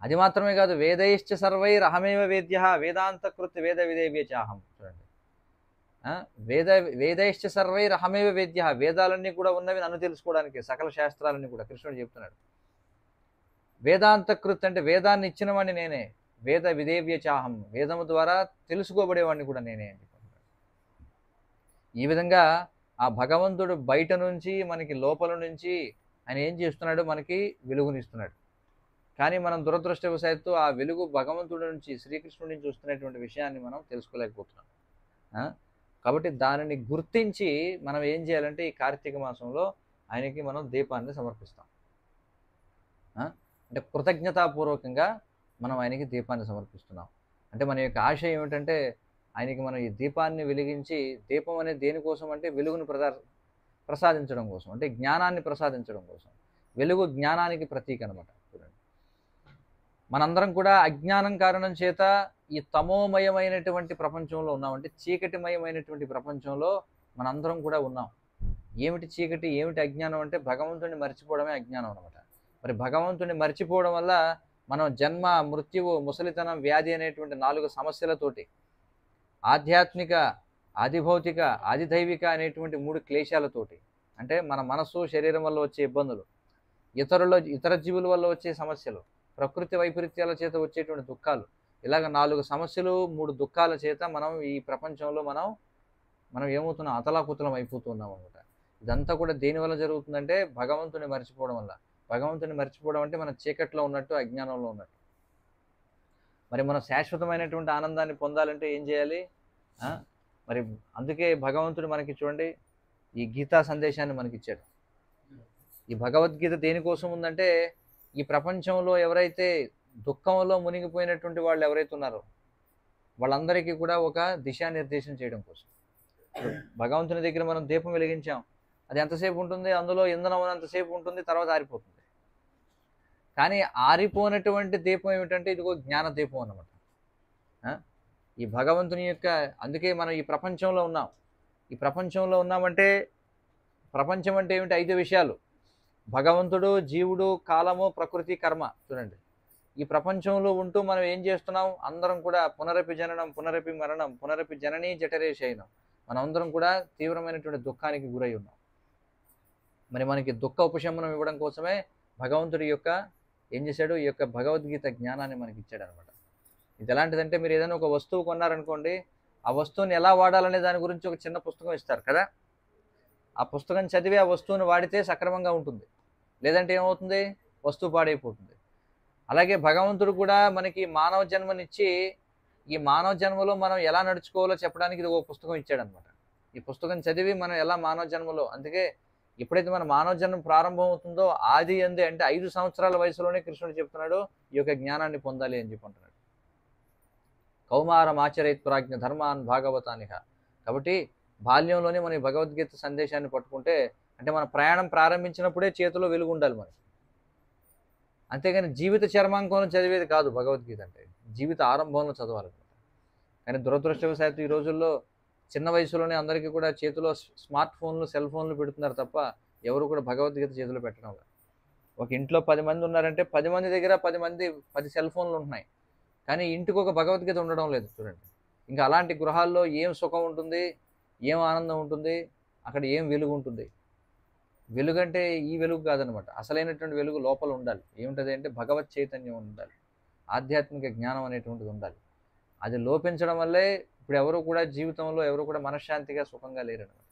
అది మాత్రమే కాదు, వేదైశ్చ సర్వైరహమేవ వేద్య వేదాంతకృత్ వేద విదేవ్య చాహం. చూడండి, వేదైశ్చ సర్వైరహమేవ వేద్య, వేదాలన్నీ కూడా ఉన్నవి నన్ను తెలుసుకోవడానికి, సకల శాస్త్రాలన్నీ కూడా కృష్ణుడు చెప్తున్నాడు. వేదాంతకృత్ అంటే వేదాన్ని ఇచ్చిన వాడిని నేనే, వేద విదేవ్య చాహం, వేదము ద్వారా తెలుసుకోబడేవాడిని కూడా నేనే అని చెప్తున్నాడు. ఈ విధంగా ఆ భగవంతుడు బయట నుంచి మనకి లోపల నుంచి ఆయన ఏం చేస్తున్నాడు, మనకి వెలుగునిస్తున్నాడు. కానీ మనం దురదృష్టవశాత్తు ఆ వెలుగు భగవంతుడి నుంచి, శ్రీకృష్ణుడి నుంచి వస్తున్నటువంటి విషయాన్ని మనం తెలుసుకోలేకపోతున్నాం. కాబట్టి దానిని గుర్తించి మనం ఏం చేయాలంటే ఈ కార్తీక మాసంలో ఆయనకి మనం దీపాన్ని సమర్పిస్తాం. అంటే కృతజ్ఞతాపూర్వకంగా మనం ఆయనకి దీపాన్ని సమర్పిస్తున్నాం. అంటే మన యొక్క ఆశ ఏమిటంటే ఆయనకి మనం ఈ దీపాన్ని వెలిగించి, దీపం అనేది దేనికోసం అంటే వెలుగును ప్రసాదించడం కోసం, అంటే జ్ఞానాన్ని ప్రసాదించడం కోసం. వెలుగు జ్ఞానానికి ప్రతీక అనమాట. చూడండి, మనందరం కూడా అజ్ఞానం కారణం చేత ఈ తమోమయమైనటువంటి ప్రపంచంలో ఉన్నాం, అంటే చీకటిమయమైనటువంటి ప్రపంచంలో మనందరం కూడా ఉన్నాం. ఏమిటి చీకటి, ఏమిటి అజ్ఞానం అంటే భగవంతుడిని మర్చిపోవడమే అజ్ఞానం అనమాట. మరి భగవంతుడిని మర్చిపోవడం వల్ల మనం జన్మ, మృత్యువు, ముసలితనం, వ్యాధి అనేటువంటి 4 సమస్యలతోటి, ఆధ్యాత్మిక, ఆదిభౌతిక, ఆదిదైవిక అనేటువంటి 3 క్లేశాలతోటి, అంటే మన మనస్సు, శరీరం వల్ల వచ్చే ఇబ్బందులు, ఇతర జీవుల వల్ల వచ్చే సమస్యలు, ప్రకృతి వైపరీత్యాల చేత వచ్చేటువంటి దుఃఖాలు, ఇలాగ 4 సమస్యలు, 3 దుఃఖాల చేత మనం ఈ ప్రపంచంలో మనం ఏమవుతున్నాం, అతలాకుతలం అయిపోతున్నాం అనమాట. ఇదంతా కూడా దేనివల్ల జరుగుతుందంటే భగవంతుని మర్చిపోవడం వల్ల. భగవంతుని మర్చిపోవడం అంటే మనం చీకట్లో ఉన్నట్టు, అజ్ఞానంలో ఉన్నట్టు. మరి మనం శాశ్వతమైనటువంటి ఆనందాన్ని పొందాలంటే ఏం చేయాలి? మరి అందుకే భగవంతుడు మనకి చూడండి ఈ గీతా సందేశాన్ని మనకి ఇచ్చాడు. ఈ భగవద్గీత దేనికోసం ఉందంటే ఈ ప్రపంచంలో ఎవరైతే దుఃఖంలో మునిగిపోయినటువంటి వాళ్ళు ఎవరైతే ఉన్నారో వాళ్ళందరికీ కూడా ఒక దిశానిర్దేశం చేయడం కోసం. భగవంతుని దగ్గర మనం దీపం వెలిగించాం, అది ఎంతసేపు ఉంటుంది, అందులో ఇంధనం ఉన్నంతసేపు ఉంటుంది, తర్వాత ఆరిపోతుంది. కానీ ఆరిపోయినటువంటి దీపం ఏమిటంటే ఇదిగో జ్ఞాన దీపం అన్నమాట. ఈ భగవంతుని యొక్క, అందుకే మనం ఈ ప్రపంచంలో ఉన్నాం. ఈ ప్రపంచంలో ఉన్నామంటే ప్రపంచం అంటే ఏమిటి? 5 విషయాలు: భగవంతుడు, జీవుడు, కాలము, ప్రకృతి, కర్మ. చూడండి, ఈ ప్రపంచంలో ఉంటూ మనం ఏం చేస్తున్నాం? అందరం కూడా పునరపి జననం, పునరపి మరణం, పునరపి జననీ జఠరే శయనం. మనం అందరం కూడా తీవ్రమైనటువంటి దుఃఖానికి గురై ఉన్నాం. మరి మనకి దుఃఖ ఉపశమనం ఇవ్వడం కోసమే భగవంతుడి యొక్క ఏం చేశాడు? ఈ యొక్క భగవద్గీత జ్ఞానాన్ని మనకి ఇచ్చాడు అనమాట. ఇది ఎలాంటిదంటే, మీరు ఏదైనా ఒక వస్తువు కొన్నారనుకోండి, ఆ వస్తువుని ఎలా వాడాలనే దాని గురించి ఒక చిన్న పుస్తకం ఇస్తారు కదా. ఆ పుస్తకం చదివి ఆ వస్తువుని వాడితే సక్రమంగా ఉంటుంది, లేదంటే ఏమవుతుంది? వస్తువు పాడైపోతుంది. అలాగే భగవంతుడు కూడా మనకి మానవ జన్మనిచ్చి ఈ మానవ జన్మలో మనం ఎలా నడుచుకోవాలో చెప్పడానికి ఇది ఒక పుస్తకం ఇచ్చాడనమాట. ఈ పుస్తకం చదివి మనం ఎలా మానవ జన్మలో, అందుకే ఎప్పుడైతే మన మానవ జన్మ ప్రారంభం అవుతుందో ఆది అందే అంటే 5 సంవత్సరాల వయసులోనే కృష్ణుడు చెప్తున్నాడు ఈ యొక్క జ్ఞానాన్ని పొందాలి అని చెప్పుకుంటున్నాడు. కౌమారం ఆచరేత్ ప్రాజ్ఞ ధర్మాన్ భాగవతానిహ. కాబట్టి బాల్యంలోనే మన భగవద్గీత సందేశాన్ని పట్టుకుంటే, అంటే మన ప్రయాణం ప్రారంభించినప్పుడే చేతిలో వెలుగు ఉండాలి మనకి. అంతేగాని జీవిత చర్మాంకంలో చదివేది కాదు భగవద్గీత అంటే, జీవిత ఆరంభంలో చదవాలన్నమాట. కానీ దురదృష్టవశాత్తు ఈ రోజుల్లో చిన్న వయసులోనే అందరికీ కూడా చేతిలో స్మార్ట్ ఫోన్లు, సెల్ ఫోన్లు పెడుతున్నారు తప్ప ఎవరు కూడా భగవద్గీత చేతిలో పెట్టడం లేదు. ఒక ఇంట్లో 10 మంది ఉన్నారంటే 10 మంది దగ్గర 10 సెల్ ఫోన్లు ఉంటున్నాయి, కానీ ఇంటికి ఒక భగవద్గీత ఉండడం లేదు. చూడండి, ఇంకా అలాంటి గృహాల్లో ఏం సుఖం ఉంటుంది, ఏం ఆనందం ఉంటుంది, అక్కడ ఏం వెలుగు ఉంటుంది? వెలుగు అంటే ఈ వెలుగు కాదనమాట. అసలైనటువంటి వెలుగు లోపల ఉండాలి. ఏముంటుంది అంటే భగవత్ చైతన్యం ఉండాలి, ఆధ్యాత్మిక జ్ఞానం అనేటువంటిది ఉండాలి. అది లోపించడం వల్లే ఇప్పుడు ఎవరు కూడా జీవితంలో ఎవరు కూడా మనశ్శాంతిగా సుఖంగా లేరనమాట.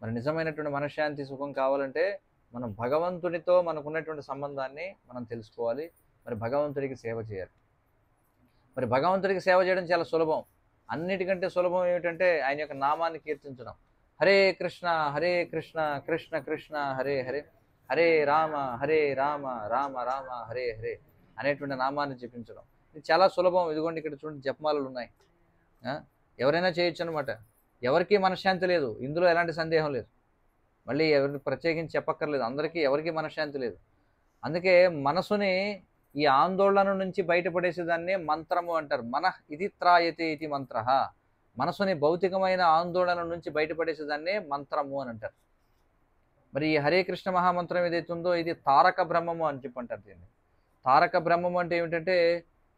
మరి నిజమైనటువంటి మనశ్శాంతి, సుఖం కావాలంటే మనం భగవంతుడితో మనకున్నటువంటి సంబంధాన్ని మనం తెలుసుకోవాలి. మరి భగవంతుడికి సేవ చేయాలి. మరి భగవంతుడికి సేవ చేయడం చాలా సులభం. అన్నిటికంటే సులభం ఏమిటంటే ఆయన యొక్క నామాన్ని కీర్తించడం. హరే కృష్ణ హరే కృష్ణ కృష్ణ కృష్ణ హరే హరే, హరే రామ రామ రామ హరే హరే అనేటువంటి నామాన్ని జపించడం. ఇది చాలా సులభం. ఇదిగోండి ఇక్కడ చూడండి జపమాలలు ఉన్నాయి, ఎవరైనా చేయొచ్చు అనమాట. ఎవరికీ మనశ్శాంతి లేదు, ఇందులో ఎలాంటి సందేహం లేదు. మళ్ళీ ఎవరిని ప్రత్యేకించి చెప్పక్కర్లేదు, అందరికీ ఎవరికీ మనశ్శాంతి లేదు. అందుకే మనసుని ఈ ఆందోళన నుంచి బయటపడేసేదాన్నే మంత్రము అంటారు. మనః ఇది త్రాయతే ఇది మంత్ర. మనసుని భౌతికమైన ఆందోళన నుంచి బయటపడేసేదాన్నే మంత్రము అని అంటారు. మరి ఈ హరే కృష్ణ మహామంత్రం ఏదైతే ఉందో ఇది తారక బ్రహ్మము అని చెప్పి అంటారు. దీన్ని తారక బ్రహ్మము అంటే ఏమిటంటే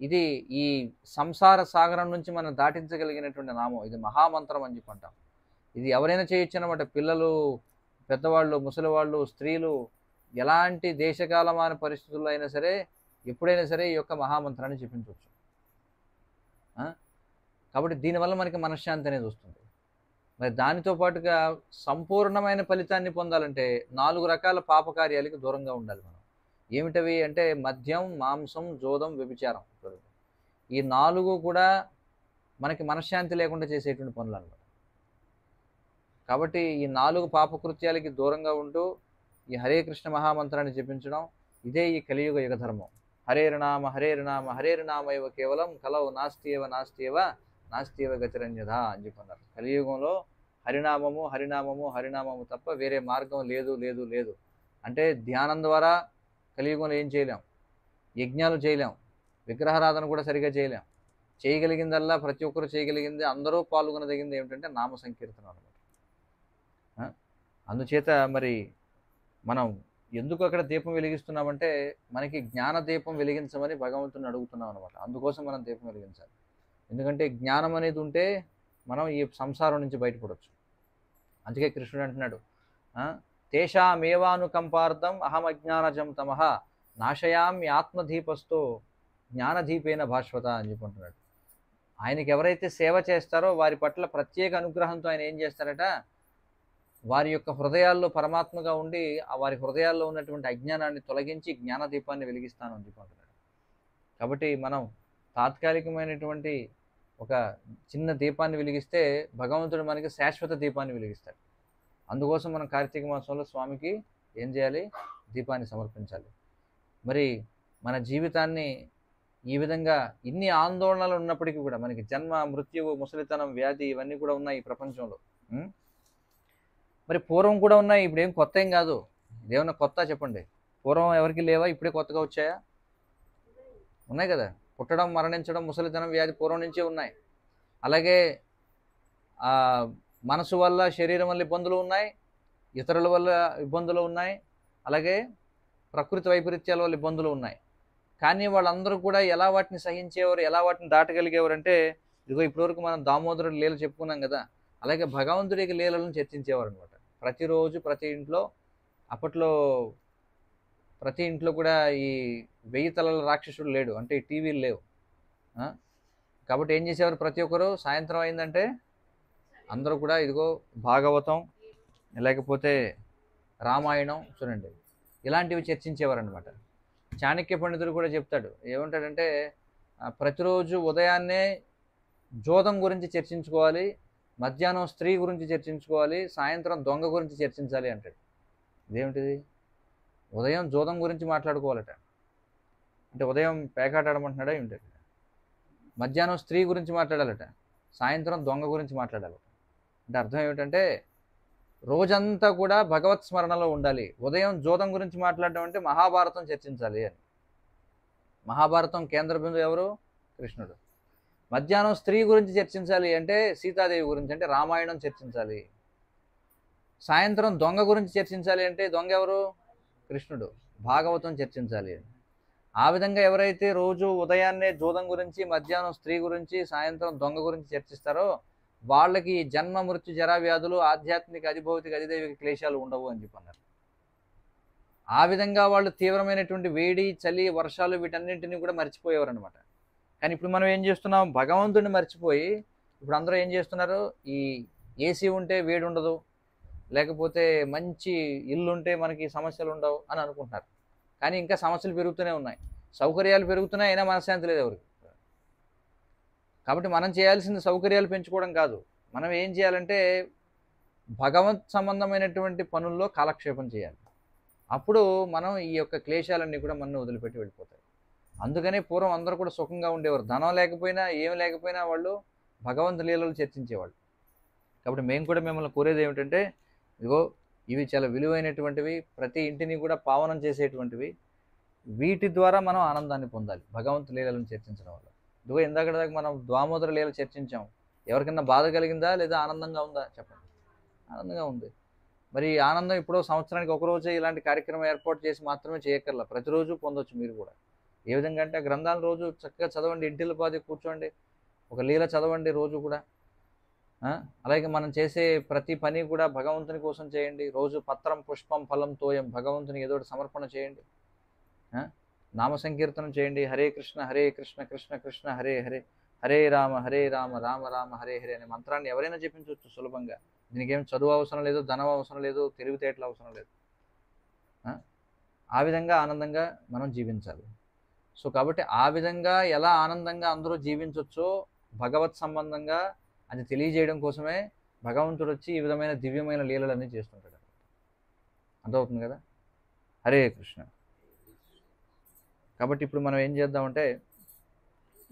ఇది ఈ సంసార సాగరం నుంచి మనం దాటించగలిగినటువంటి నామం. ఇది మహామంత్రం అని చెప్పి అంటాం. ఇది ఎవరైనా చేయొచ్చు అనమాట. పిల్లలు, పెద్దవాళ్ళు, ముసలివాళ్ళు, స్త్రీలు, ఎలాంటి దేశకాలమాన పరిస్థితుల్లో అయినా సరే, ఎప్పుడైనా సరే ఈ యొక్క మహామంత్రాన్ని చెప్పించవచ్చు. కాబట్టి దీనివల్ల మనకి మనశ్శాంతి అనేది వస్తుంది. మరి దానితో పాటుగా సంపూర్ణమైన ఫలితాన్ని పొందాలంటే 4 రకాల పాపకార్యాలకి దూరంగా ఉండాలి మనం. ఏమిటవి అంటే మద్యం, మాంసం, జోదం, వ్యభిచారం. ఈ 4 కూడా మనకి మనశ్శాంతి లేకుండా చేసేటువంటి పనులు అన్నమాట. కాబట్టి ఈ 4 పాపకృత్యాలకి దూరంగా ఉంటూ ఈ హరే కృష్ణ మహామంత్రాన్ని జపించడం, ఇదే ఈ కలియుగ యుగ ధర్మం. హరేర్నామ హరేర్నామ హరేర్నామైవ కేవలం కలవు నాస్తియేవ నాస్తియేవ నాస్తియేవ గతిరన్యథ అని చెప్పన్నారు. కలియుగంలో హరినామము హరినామము హరినామము తప్ప వేరే మార్గం లేదు లేదు లేదు. అంటే ధ్యానం ద్వారా కలియుగంలో ఏం చేయలేం, యజ్ఞాలు చేయలేం, విగ్రహారాధన కూడా సరిగా చేయలేం. చేయగలిగిందల్లా ప్రతి ఒక్కరు చేయగలిగింది, అందరూ పాల్గొనదగింది ఏమిటంటే నామ సంకీర్తన అనమాట. అందుచేత మరి మనం ఎందుకు అక్కడ దీపం వెలిగిస్తున్నామంటే మనకి జ్ఞాన దీపం వెలిగించమని భగవంతుని అడుగుతున్నాం అనమాట. అందుకోసం మనం దీపం వెలిగించాలి. ఎందుకంటే జ్ఞానం అనేది ఉంటే మనం ఈ సంసారం నుంచి బయటపడవచ్చు. అందుకే కృష్ణుడు అంటున్నాడు, తేషామేవానుకంపార్థం అహం అజ్ఞానజం తమః నాశయామి ఆత్మదీపస్తో జ్ఞానదీపేన భాస్వత అని చెప్పుకుంటున్నాడు. ఆయనకి ఎవరైతే సేవ చేస్తారో వారి పట్ల ప్రత్యేక అనుగ్రహంతో ఆయన ఏం చేస్తారట, వారి యొక్క హృదయాల్లో పరమాత్మగా ఉండి వారి హృదయాల్లో ఉన్నటువంటి అజ్ఞానాన్ని తొలగించి జ్ఞానదీపాన్ని వెలిగిస్తాను అని చెప్పుకుంటున్నాడు. కాబట్టి మనం తాత్కాలికమైనటువంటి ఒక చిన్న దీపాన్ని వెలిగిస్తే భగవంతుడు మనకి శాశ్వత దీపాన్ని వెలిగిస్తాడు. అందుకోసం మనం కార్తీక మాసంలో స్వామికి ఏం చేయాలి, దీపాన్ని సమర్పించాలి. మరి మన జీవితాన్ని ఈ విధంగా ఇన్ని ఆందోళనలు ఉన్నప్పటికీ కూడా మనకి జన్మ, మృత్యువు, ముసలితనం, వ్యాధి ఇవన్నీ కూడా ఉన్నాయి ఈ ప్రపంచంలో. మరి పూర్వం కూడా ఉన్నాయి, ఇప్పుడు ఏం కొత్త ఏం కాదు. ఇదేమన్నా కొత్త చెప్పండి? పూర్వం ఎవరికి లేవా, ఇప్పుడే కొత్తగా వచ్చాయా? ఉన్నాయి కదా. పుట్టడం, మరణించడం, ముసలితనం, వ్యాధి పూర్వం నుంచే ఉన్నాయి. అలాగే మనసు వల్ల, శరీరం వల్ల ఇబ్బందులు ఉన్నాయి, ఇతరుల వల్ల ఇబ్బందులు ఉన్నాయి, అలాగే ప్రకృతి వైపరీత్యాల వల్ల ఇబ్బందులు ఉన్నాయి. కానీ వాళ్ళందరూ కూడా ఎలా వాటిని సహించేవారు, ఎలా వాటిని దాటగలిగేవారు అంటే, ఇదిగో ఇప్పటివరకు మనం దామోదరుడి లీల చెప్పుకున్నాం కదా, అలాగే భగవంతుడికి లీలలను చర్చించేవారు అనమాట. ప్రతిరోజు ప్రతి ఇంట్లో, అప్పట్లో ప్రతి ఇంట్లో కూడా ఈ 1000 తలల రాక్షసుడు లేడు, అంటే ఈ టీవీలు లేవు. కాబట్టి ఏం చేసేవారు, ప్రతి ఒక్కరు సాయంత్రం అయిందంటే అందరూ కూడా ఇదిగో భాగవతం లేకపోతే రామాయణం చూడండి ఇలాంటివి చర్చించేవారు అనమాట. చాణక్య పండితుడు కూడా చెప్తాడు, ఏమంటాడంటే ప్రతిరోజు ఉదయాన్నే జోదం గురించి చర్చించుకోవాలి, మధ్యాహ్నం స్త్రీ గురించి చర్చించుకోవాలి, సాయంత్రం దొంగ గురించి చర్చించాలి అంటాడు. ఇదేమిటిది? ఉదయం జోదం గురించి మాట్లాడుకోవాలట, అంటే ఉదయం పేకాట ఆడమంటున్నాడా ఏమిటి? మధ్యాహ్నం స్త్రీ గురించి మాట్లాడాలట, సాయంత్రం దొంగ గురించి మాట్లాడాలట. అంటే అర్థం ఏమిటంటే రోజంతా కూడా భగవత్ స్మరణలో ఉండాలి. ఉదయం జోదం గురించి మాట్లాడడం అంటే మహాభారతం చర్చించాలి అని. మహాభారతం కేంద్ర బిందువు ఎవరు? కృష్ణుడు. మధ్యాహ్నం స్త్రీ గురించి చర్చించాలి అంటే సీతాదేవి గురించి, అంటే రామాయణం చర్చించాలి. సాయంత్రం దొంగ గురించి చర్చించాలి అంటే దొంగ ఎవరు? కృష్ణుడు. భాగవతం చర్చించాలి. ఆ విధంగా ఎవరైతే రోజు ఉదయాన్నే జోదం గురించి, మధ్యాహ్నం స్త్రీ గురించి, సాయంత్రం దొంగ గురించి చర్చిస్తారో వాళ్ళకి జన్మ, మృత్యు, జరా వ్యాధులు, ఆధ్యాత్మిక, అధిభౌతిక, అధిదైవిక క్లేశాలు ఉండవు అని చెప్పన్నారు. ఆ విధంగా వాళ్ళు తీవ్రమైనటువంటి వేడి, చలి, వర్షాలు వీటన్నింటినీ కూడా మర్చిపోయేవారు అనమాట. కానీ ఇప్పుడు మనం ఏం చేస్తున్నాం, భగవంతుడిని మర్చిపోయి ఇప్పుడు అందరూ ఏం చేస్తున్నారు, ఈ ఏసీ ఉంటే వేడి ఉండదు, లేకపోతే మంచి ఇల్లు ఉంటే మనకి సమస్యలు ఉండవు అని అనుకుంటున్నారు. కానీ ఇంకా సమస్యలు పెరుగుతూనే ఉన్నాయి, సౌకర్యాలు పెరుగుతున్నాయి, అయినా మనశ్శాంతి లేదు ఎవరికి. కాబట్టి మనం చేయాల్సింది సౌకర్యాలు పెంచుకోవడం కాదు, మనం ఏం చేయాలంటే భగవత్ సంబంధమైనటువంటి పనుల్లో కాలక్షేపం చేయాలి. అప్పుడు మనం ఈ యొక్క క్లేశాలన్నీ కూడా మనం వదిలిపెట్టి వెళ్ళిపోతాయి. అందుకనే పూర్వం అందరూ కూడా సుఖంగా ఉండేవారు. ధనం లేకపోయినా ఏం లేకపోయినా వాళ్ళు భగవంతు లీలలు చర్చించేవాళ్ళు. కాబట్టి మేము కూడా మిమ్మల్ని కోరేది ఏమిటంటే, ఇదిగో ఇవి చాలా విలువైనటువంటివి, ప్రతి ఇంటిని కూడా పావనం చేసేటువంటివి. వీటి ద్వారా మనం ఆనందాన్ని పొందాలి భగవంతు లీలలను చర్చించడం వల్ల. ఇదిగో ఇందాక దాకా మనం దామోదర లీల చర్చించాం. ఎవరికైనా బాధ కలిగిందా లేదా ఆనందంగా ఉందా చెప్పండి? ఆనందంగా ఉంది. మరి ఈ ఆనందం ఇప్పుడు సంవత్సరానికి ఒకరోజే ఇలాంటి కార్యక్రమం ఏర్పాటు చేసి మాత్రమే చేయక్కర్లా, ప్రతిరోజు పొందొచ్చు మీరు కూడా. ఏ విధంగా అంటే ఆ గ్రంథాలు రోజు చక్కగా చదవండి, ఇంటిల్లి పాది కూర్చోండి, ఒక లీల చదవండి రోజు కూడా. అలాగే మనం చేసే ప్రతి పని కూడా భగవంతుని కోసం చేయండి. రోజు పత్రం పుష్పం ఫలం తోయం, భగవంతుని ఏదో ఒకటి సమర్పణ చేయండి. నామ సంకీర్తనం చేయండి. హరే కృష్ణ కృష్ణ కృష్ణ హరే హరే, హరే రామ రామ రామ హరే హరే అనే మంత్రాన్ని ఎవరైనా జపించవచ్చు సులభంగా. దీనికి ఏం చదువు అవసరం లేదు, ధనం అవసరం లేదు, తెలివితేటలు అవసరం లేదు. ఆ విధంగా ఆనందంగా మనం జీవించాలి. సో కాబట్టి ఆ విధంగా ఎలా ఆనందంగా అందరూ జీవించవచ్చో భగవత్ సంబంధంగా అది తెలియజేయడం కోసమే భగవంతుడు వచ్చి ఈ విధమైన దివ్యమైన లీలలన్నీ చేస్తుంటాడు. అర్థమవుతుంది కదా? హరే కృష్ణ. కాబట్టి ఇప్పుడు మనం ఏం చేద్దామంటే,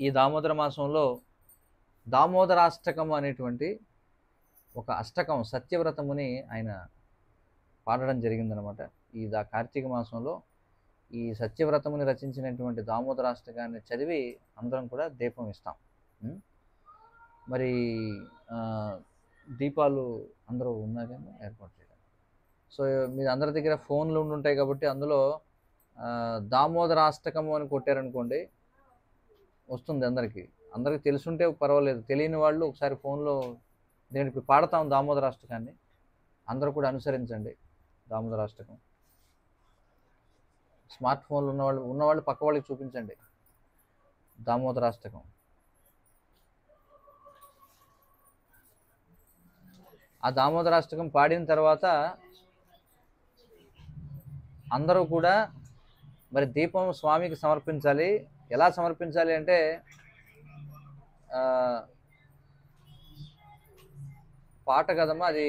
ఈ దామోదర మాసంలో దామోదరాష్టకము అనేటువంటి ఒక అష్టకం సత్యవ్రతముని ఆయన పాడడం జరిగిందనమాట. ఈ కార్తీక మాసంలో ఈ సత్యవ్రతముని రచించినటువంటి దామోదరాష్టకాన్ని చదివి అందరం కూడా దీపం ఇస్తాం. మరి దీపాలు అందరూ ఉన్నాక ఏర్పాటు చేయడం. సో మీ అందరి దగ్గర ఫోన్లు ఉండుంటాయి కాబట్టి అందులో దామోదరాష్టకము అని కొట్టారనుకోండి వస్తుంది. అందరికీ తెలుసుంటే పర్వాలేదు, తెలియని వాళ్ళు ఒకసారి ఫోన్లో నేను ఇప్పుడు పాడతాం దామోదరాష్టకాన్ని, అందరూ కూడా అనుసరించండి. దామోదరాష్టకం స్మార్ట్ ఫోన్లు ఉన్నవాళ్ళు పక్క వాళ్ళకి చూపించండి దామోదరాష్టకం. ఆ దామోదరాష్టకం పాడిన తర్వాత అందరూ కూడా మరి దీపం స్వామికి సమర్పించాలి. ఎలా సమర్పించాలి అంటే పాట కదమ్మా, అది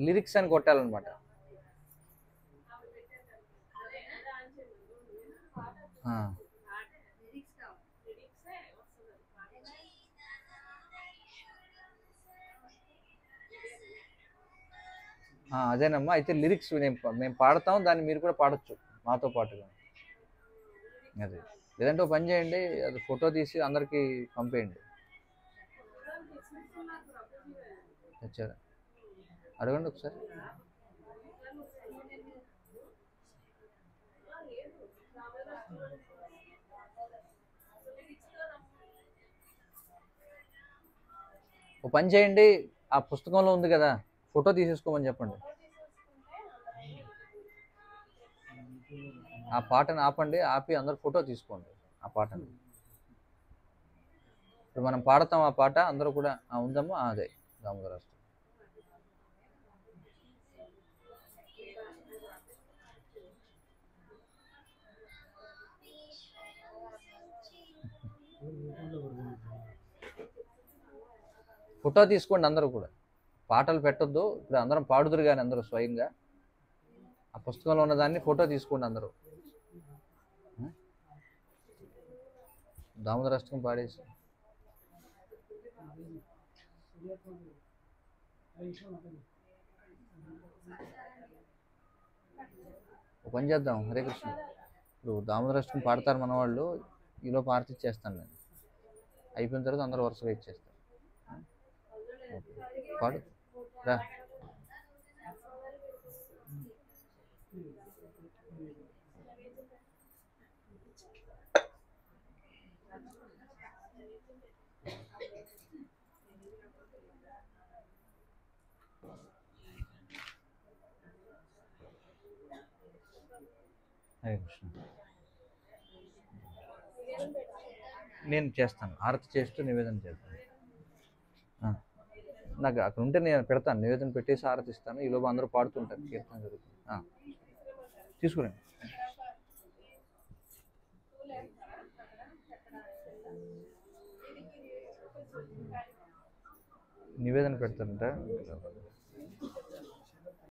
లిరిక్స్ అని కొట్టాలన్నమాట. అదేనమ్మా, అయితే లిరిక్స్ మేము పాడతాం, దాన్ని మీరు కూడా పాడొచ్చు మాతో పాటుగా. అది లేదంటే ఒక పని చేయండి, అది ఫోటో తీసి అందరికీ పంపేయండి. వచ్చారా? అడగండి ఒకసారి. ఒక పని చేయండి, ఆ పుస్తకంలో ఉంది కదా, ఫోటో తీసేసుకోమని చెప్పండి. ఆ పాటను ఆపండి, ఆపి అందరు ఫోటో తీసుకోండి ఆ పాటను. ఇప్పుడు మనం పాడతాం ఆ పాట, అందరూ కూడా ఉందమ్మా, అదే దామోదరాష్టకం. ఫోటో తీసుకోండి అందరూ కూడా, పాటలు పెట్టొద్దు. ఇప్పుడు అందరం పాడుదురు కానీ అందరూ స్వయంగా ఆ పుస్తకంలో ఉన్నదాన్ని ఫోటో తీసుకోండి అందరూ. దామోదరాష్టకం పాడేసి ఒక పని చేద్దాం. హరే కృష్ణ. ఇప్పుడు దామోదరాష్టకం పాడతారు మన వాళ్ళు, ఈలోపు ఆరతి ఇచ్చేస్తాను నేను. అయిపోయిన తర్వాత అందరూ వరుసగా ఇచ్చేస్తాను. పాడు రా. హరే కృష్ణ. నేను చేస్తాను, ఆరతి చేస్తూ నివేదన చేస్తాను. నాకు అక్కడ ఉంటే నేను పెడతాను, నివేదన పెట్టేసి ఆరతి ఇస్తాను. ఈలోపు అందరూ పాడుతుంటారు, కీర్తన జరుగుతుంది. తీసుకురండి. నివేదన పెడతారంట.